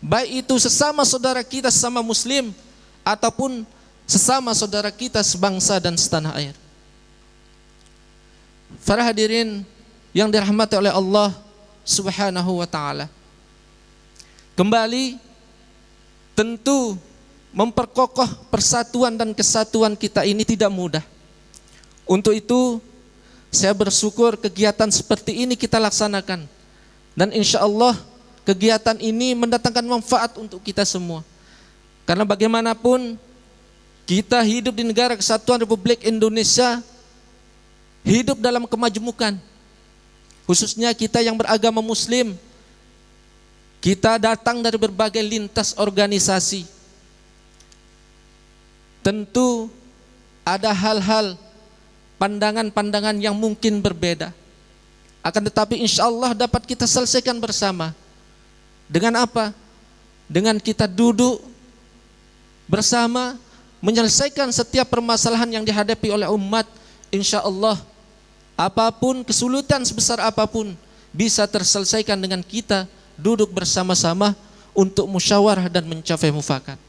baik itu sesama saudara kita sesama muslim ataupun sesama saudara kita sebangsa dan setanah air. Para hadirin yang dirahmati oleh Allah Subhanahu wa taala, kembali tentu memperkokoh persatuan dan kesatuan kita ini tidak mudah. Untuk itu saya bersyukur kegiatan seperti ini kita laksanakan, dan insya Allah kegiatan ini mendatangkan manfaat untuk kita semua. Karena bagaimanapun kita hidup di negara kesatuan Republik Indonesia, hidup dalam kemajemukan, khususnya kita yang beragama muslim. Kita datang dari berbagai lintas organisasi. Tentu ada hal-hal, pandangan-pandangan yang mungkin berbeda. Akan tetapi insya Allah dapat kita selesaikan bersama. Dengan apa? Dengan kita duduk bersama, menyelesaikan setiap permasalahan yang dihadapi oleh umat. Insya Allah apapun kesulitan sebesar apapun bisa terselesaikan dengan kita duduk bersama-sama untuk musyawarah dan mencapai mufakat.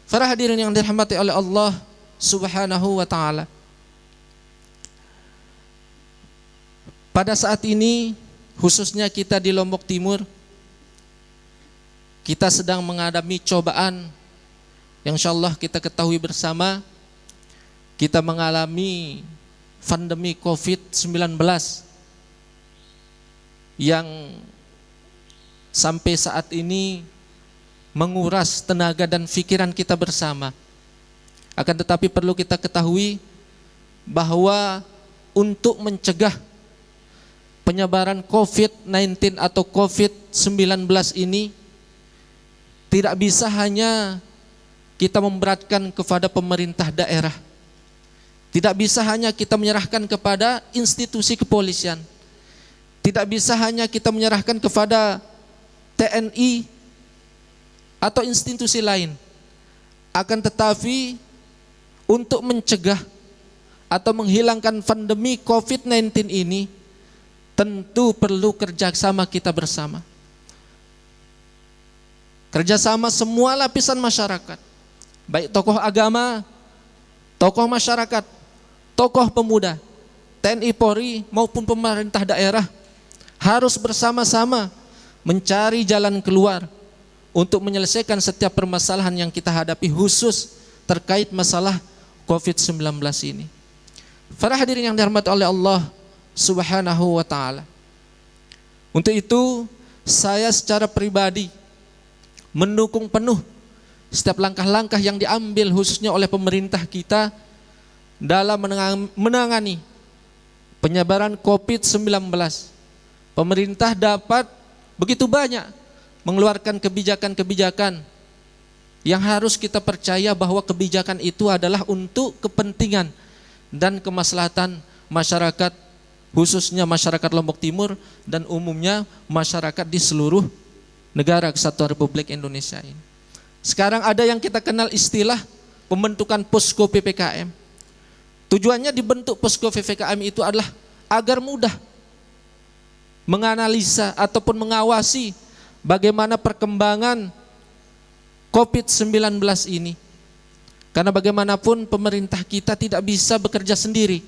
Para hadirin yang dirahmati oleh Allah Subhanahu wa taala, pada saat ini khususnya kita di Lombok Timur, kita sedang menghadapi cobaan yang insyaallah kita ketahui bersama. Kita mengalami pandemi COVID-19 yang sampai saat ini menguras tenaga dan pikiran kita bersama. Akan tetapi perlu kita ketahui bahwa untuk mencegah penyebaran COVID-19 atau COVID-19 ini tidak bisa hanya kita memberatkan kepada pemerintah daerah. Tidak bisa hanya kita menyerahkan kepada institusi kepolisian. Tidak bisa hanya kita menyerahkan kepada TNI atau institusi lain. Akan tetapi untuk mencegah atau menghilangkan pandemi COVID-19 ini tentu perlu kerjasama kita bersama. Kerjasama semua lapisan masyarakat, baik tokoh agama, tokoh masyarakat, tokoh pemuda, TNI Polri maupun pemerintah daerah harus bersama-sama mencari jalan keluar untuk menyelesaikan setiap permasalahan yang kita hadapi khusus terkait masalah COVID-19 ini. Para hadirin yang dirahmati oleh Allah Subhanahu wa taala. Untuk itu saya secara pribadi mendukung penuh setiap langkah-langkah yang diambil khususnya oleh pemerintah kita dalam menangani penyebaran COVID-19. Pemerintah dapat begitu banyak mengeluarkan kebijakan-kebijakan yang harus kita percaya bahwa kebijakan itu adalah untuk kepentingan dan kemaslahatan masyarakat, khususnya masyarakat Lombok Timur dan umumnya masyarakat di seluruh negara kesatuan Republik Indonesia ini. Sekarang ada yang kita kenal istilah pembentukan posko PPKM. Tujuannya dibentuk posko PPKM itu adalah agar mudah menganalisa ataupun mengawasi bagaimana perkembangan COVID-19 ini. Karena bagaimanapun pemerintah kita tidak bisa bekerja sendiri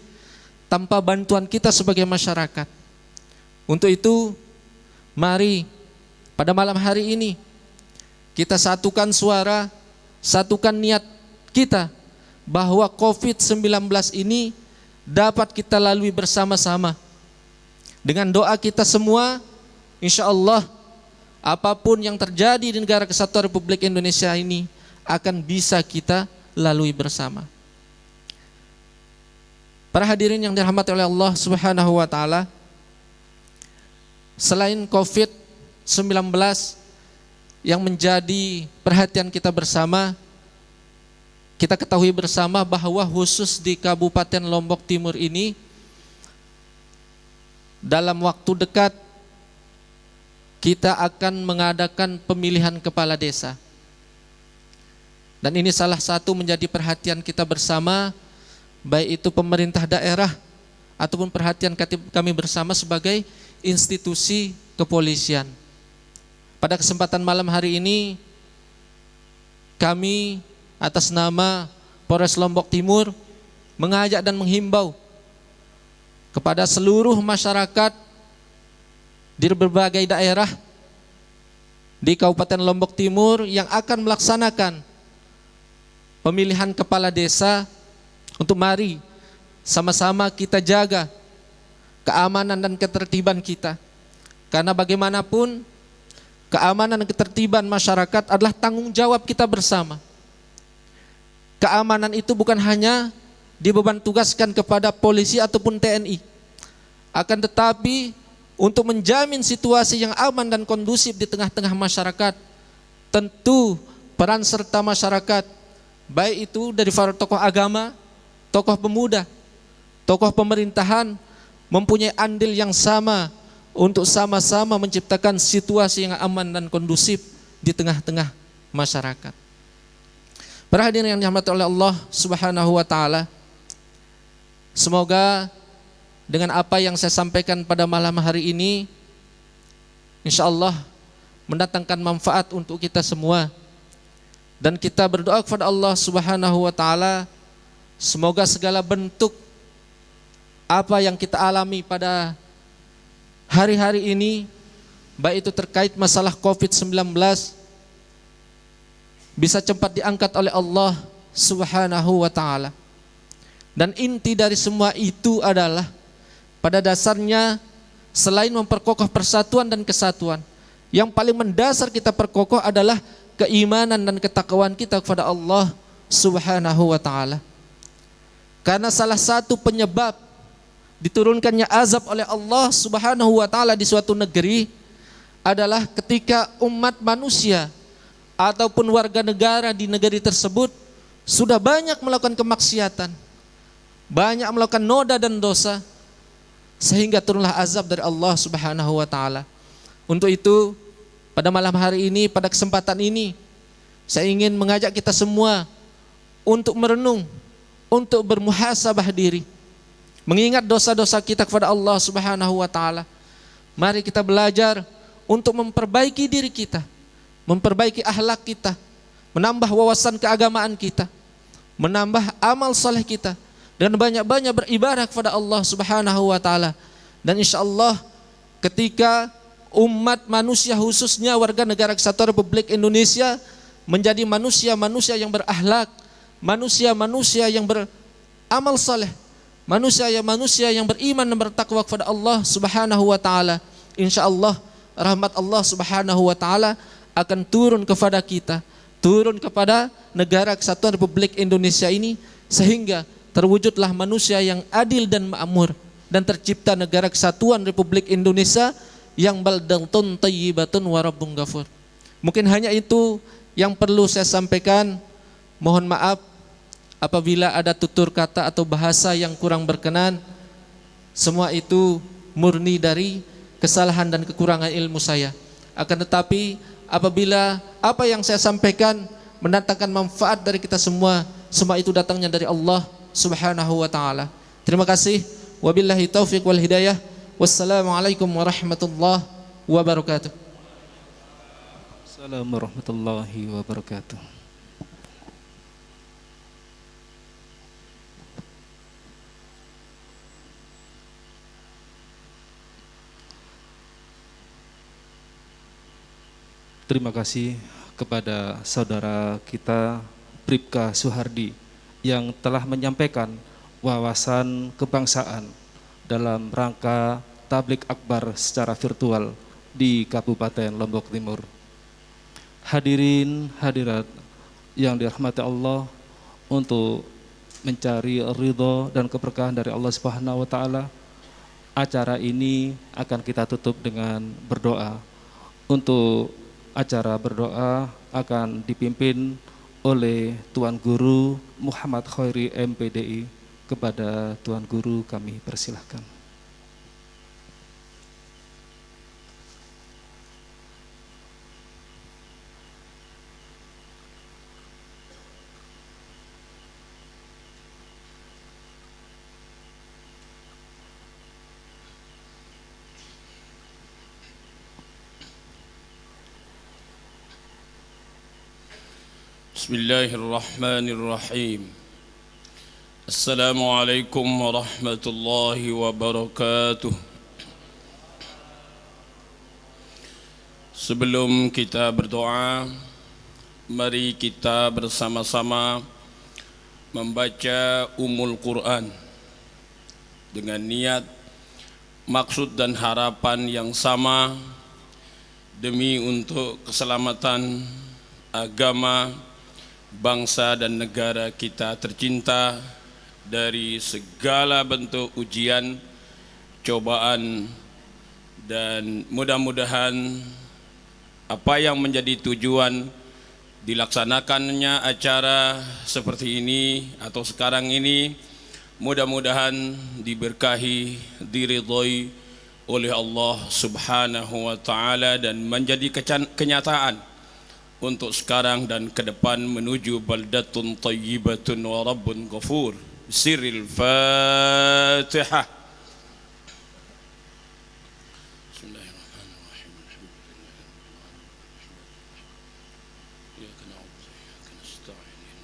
tanpa bantuan kita sebagai masyarakat. Untuk itu, mari pada malam hari ini kita satukan suara, satukan niat kita bahwa COVID-19 ini dapat kita lalui bersama-sama. Dengan doa kita semua, insya Allah apapun yang terjadi di negara kesatuan Republik Indonesia ini akan bisa kita lalui bersama. Para hadirin yang dirahmati oleh Allah Subhanahu wa taala, selain COVID-19 yang menjadi perhatian kita bersama, kita ketahui bersama bahwa khusus di Kabupaten Lombok Timur ini dalam waktu dekat kita akan mengadakan pemilihan kepala desa. Dan ini salah satu menjadi perhatian kita bersama, baik itu pemerintah daerah ataupun perhatian kami bersama sebagai institusi kepolisian. Pada kesempatan malam hari ini, kami atas nama Polres Lombok Timur mengajak dan menghimbau kepada seluruh masyarakat di berbagai daerah di Kabupaten Lombok Timur yang akan melaksanakan pemilihan kepala desa untuk mari sama-sama kita jaga keamanan dan ketertiban kita. Karena bagaimanapun keamanan dan ketertiban masyarakat adalah tanggung jawab kita bersama. Keamanan itu bukan hanya dibeban tugaskan kepada polisi ataupun TNI. Akan tetapi untuk menjamin situasi yang aman dan kondusif di tengah-tengah masyarakat, tentu peran serta masyarakat, baik itu dari para tokoh agama, tokoh pemuda, tokoh pemerintahan, mempunyai andil yang sama untuk sama-sama menciptakan situasi yang aman dan kondusif di tengah-tengah masyarakat. Para hadirin yang dirahmati oleh Allah Subhanahu wa taala, semoga dengan apa yang saya sampaikan pada malam hari ini, insya Allah mendatangkan manfaat untuk kita semua. Dan kita berdoa kepada Allah Subhanahu wa taala, semoga segala bentuk apa yang kita alami pada hari-hari ini, baik itu terkait masalah COVID-19, bisa cepat diangkat oleh Allah Subhanahu wa taala. Dan inti dari semua itu adalah pada dasarnya selain memperkokoh persatuan dan kesatuan, yang paling mendasar kita perkokoh adalah keimanan dan ketakwaan kita kepada Allah Subhanahu wa taala. Karena salah satu penyebab diturunkannya azab oleh Allah Subhanahu wa taala di suatu negeri adalah ketika umat manusia ataupun warga negara di negeri tersebut sudah banyak melakukan kemaksiatan, banyak melakukan noda dan dosa, sehingga turunlah azab dari Allah Subhanahu wa taala. Untuk itu, pada malam hari ini, pada kesempatan ini, saya ingin mengajak kita semua untuk merenung, untuk bermuhasabah diri, mengingat dosa-dosa kita kepada Allah Subhanahu wa taala. Mari kita belajar untuk memperbaiki diri kita, memperbaiki akhlak kita, menambah wawasan keagamaan kita, menambah amal saleh kita, dan banyak-banyak beribadah kepada Allah Subhanahu wa taala. Dan insyaallah ketika umat manusia, khususnya warga negara kesatuan Republik Indonesia, menjadi manusia-manusia yang berakhlak, manusia-manusia yang beramal saleh, manusia yang beriman dan bertakwa kepada Allah Subhanahu wa taala, insyaallah rahmat Allah Subhanahu wa taala akan turun kepada kita, turun kepada negara kesatuan Republik Indonesia ini, sehingga terwujudlah manusia yang adil dan makmur, dan tercipta negara kesatuan Republik Indonesia yang baldatun thayyibatun wa rabbun ghafur. Mungkin hanya itu yang perlu saya sampaikan. Mohon maaf apabila ada tutur kata atau bahasa yang kurang berkenan. Semua itu murni dari kesalahan dan kekurangan ilmu saya. Akan tetapi apabila apa yang saya sampaikan mendatangkan manfaat dari kita semua, semua itu datangnya dari Allah Subhanahu wa taala. Terima kasih. Wabillahi taufiq wal hidayah. Wassalamualaikum warahmatullahi wabarakatuh. Assalamualaikum warahmatullahi wabarakatuh. Terima kasih kepada saudara kita Bribka Suhardi yang telah menyampaikan wawasan kebangsaan dalam rangka tablik akbar secara virtual di Kabupaten Lombok Timur. Hadirin hadirat yang dirahmati Allah, untuk mencari ridho dan keberkahan dari Allah Subhanahu wa taala, acara ini akan kita tutup dengan berdoa. Untuk acara berdoa akan dipimpin oleh Tuan Guru Muhammad Khairi MPDI. Kepada Tuan Guru kami persilahkan. Bismillahirrahmanirrahim. Assalamualaikum warahmatullahi wabarakatuh. Sebelum kita berdoa, mari kita bersama-sama membaca Ummul Quran dengan niat, maksud dan harapan yang sama demi untuk keselamatan agama, bangsa dan negara kita tercinta dari segala bentuk ujian, cobaan, dan mudah-mudahan apa yang menjadi tujuan dilaksanakannya acara seperti ini atau sekarang ini, mudah-mudahan diberkahi, diridhoi oleh Allah Subhanahu wa taala dan menjadi kenyataan untuk sekarang dan ke depan menuju baldatun thayyibatun wa rabbun ghafur. Sirril Fatihah. Bismillahirrahmanirrahim. Iyyaka na'budu wa iyyaka nasta'in.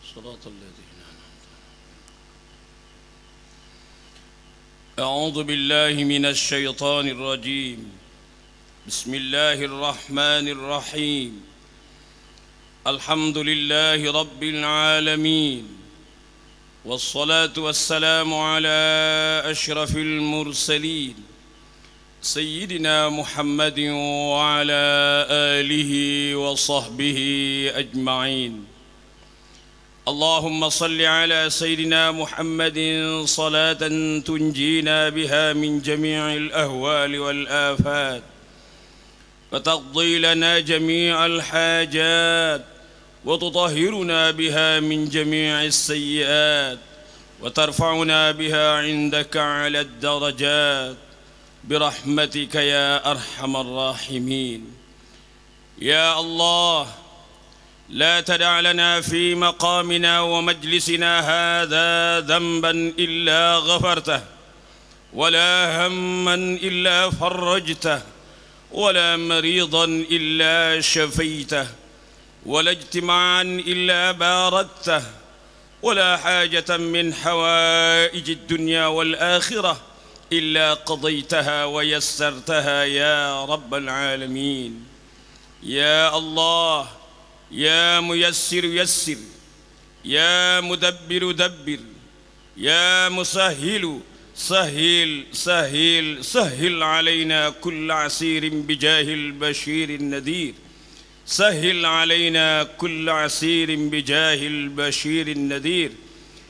Shiratal ladzina an'amta 'alaihim. A'udzu billahi minasy syaithanir rajim. بسم الله الرحمن الرحيم. الحمد لله رب العالمين، والصلاة والسلام على أشرف المرسلين سيدنا محمد وعلى آله وصحبه أجمعين. اللهم صل على سيدنا محمد صلاة تنجينا بها من جميع الأهوال والآفات وتقضي لنا جميع الحاجات وتطهرنا بها من جميع السيئات وترفعنا بها عندك على الدرجات برحمتك يا أرحم الراحمين. يا الله، لا تدع لنا في مقامنا ومجلسنا هذا ذنبا إلا غفرته، ولا هما إلا فرجته، ولا مريضا إلا شفيته، ولا اجتماعا إلا باردته، ولا حاجة من حوائج الدنيا والآخرة إلا قضيتها ويسرتها يا رب العالمين. يا الله، يا ميسر يسر، يا مدبر دبر، يا مسهل سهل سهل سهل علينا كل عسير بجاه البشير النذير. سهل علينا كل عسير بجاه البشير النذير.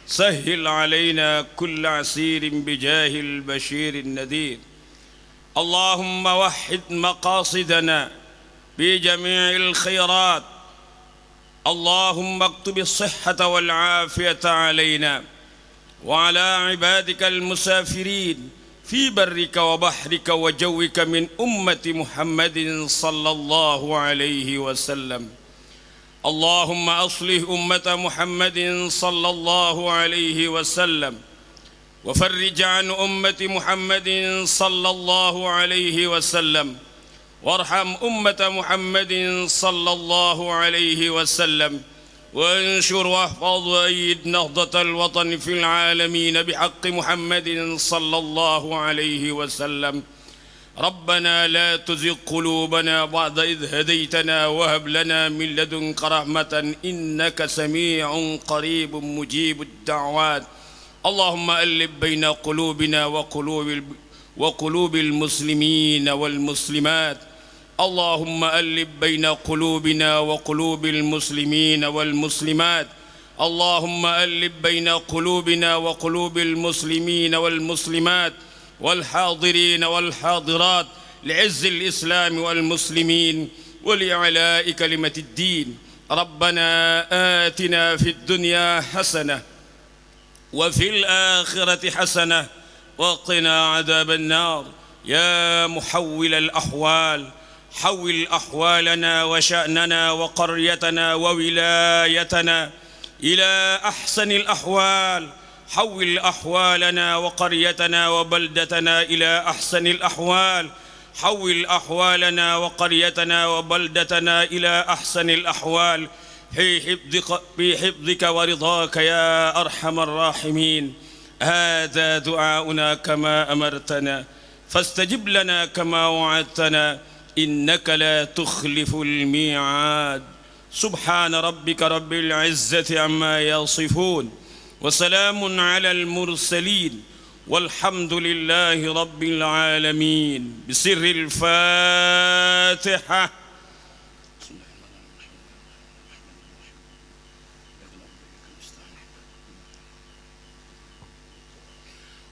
سهل علينا كل عسير بجاه البشير النذير. اللهم وحد مقاصدنا بجميع الخيرات. اللهم اكتب الصحة والعافية علينا وعلى عبادك المسافرين في برك وبحرك وجوك من أمة محمد صلى الله عليه وسلم. اللهم أصلح أمة محمد صلى الله عليه وسلم. وفرج عن أمة محمد صلى الله عليه وسلم، وارحم أمة محمد صلى الله عليه وسلم، وانشر واحفظ وأيد نهضة الوطن في العالمين بحق محمد صلى الله عليه وسلم. ربنا لا تزغ قلوبنا بعد إذ هديتنا وهب لنا من لدنك رحمة إنك سميع قريب مجيب الدعوات. اللهم ألف بين قلوبنا وقلوب المسلمين والمسلمات. اللهم ألف بين قلوبنا وقلوب المسلمين والمسلمات. اللهم ألف بين قلوبنا وقلوب المسلمين والمسلمات والحاضرين والحاضرات لعز الإسلام والمسلمين ولإعلاء كلمة الدين. ربنا آتنا في الدنيا حسنة وفي الآخرة حسنة وقنا عذاب النار. يا محول الأحوال حول أحوالنا وشأننا وقريتنا وولايتنا إلى أحسن الأحوال. حول أحوالنا وقريتنا وبلدتنا إلى أحسن الأحوال. حول أحوالنا وقريتنا وبلدتنا إلى أحسن الأحوال في حفظك ورضاك يا أرحم الراحمين. هذا دعاؤنا كما أمرتنا، فاستجب لنا كما وعدتنا، إنك لا تخلف الميعاد. سبحان ربك رب العزة عما يصفون، وسلام على المرسلين، والحمد لله رب العالمين. بسر الفاتحة.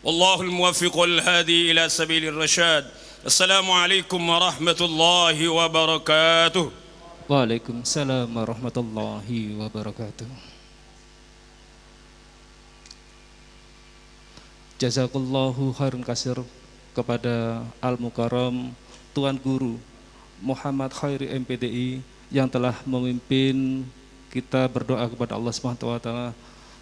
والله الموفق والهادي إلى سبيل الرشاد. السلام عليكم ورحمة الله وبركاته. Waalaikumsalam warahmatullahi wabarakatuh. Jazakallahu khairan kasir kepada Al-Mukarram Tuan Guru Muhammad Khairi MPDI yang telah memimpin kita berdoa kepada Allah SWT.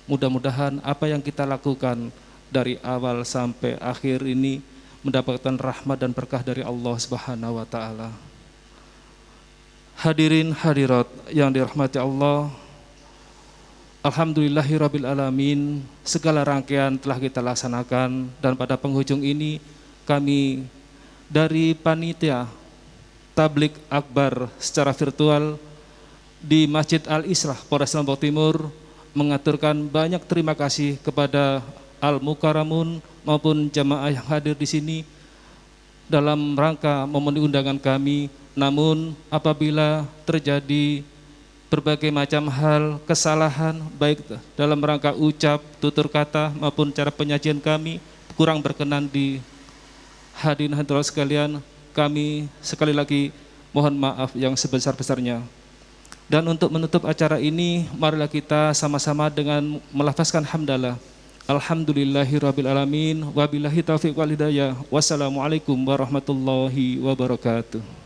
Mudah-mudahan apa yang kita lakukan dari awal sampai akhir ini mendapatkan rahmat dan berkah dari Allah Subhanahu wa taala. Hadirin hadirat yang dirahmati Allah, alhamdulillahirabbil alamin, segala rangkaian telah kita laksanakan dan pada penghujung ini kami dari panitia Tabligh Akbar secara virtual di Masjid Al-Islah Polres Lombok Timur mengaturkan banyak terima kasih kepada Al-Mukarramun maupun jamaah yang hadir di sini dalam rangka memenuhi undangan kami. Namun apabila terjadi berbagai macam hal kesalahan baik dalam rangka ucap, tutur kata maupun cara penyajian kami kurang berkenan di hadirin hadirat sekalian, kami sekali lagi mohon maaf yang sebesar-besarnya. Dan untuk menutup acara ini, marilah kita sama-sama dengan melafazkan hamdalah. Alhamdulillahirabbil alamin, wabillahi taufiq wal hidayah. Wassalamualaikum warahmatullahi wabarakatuh.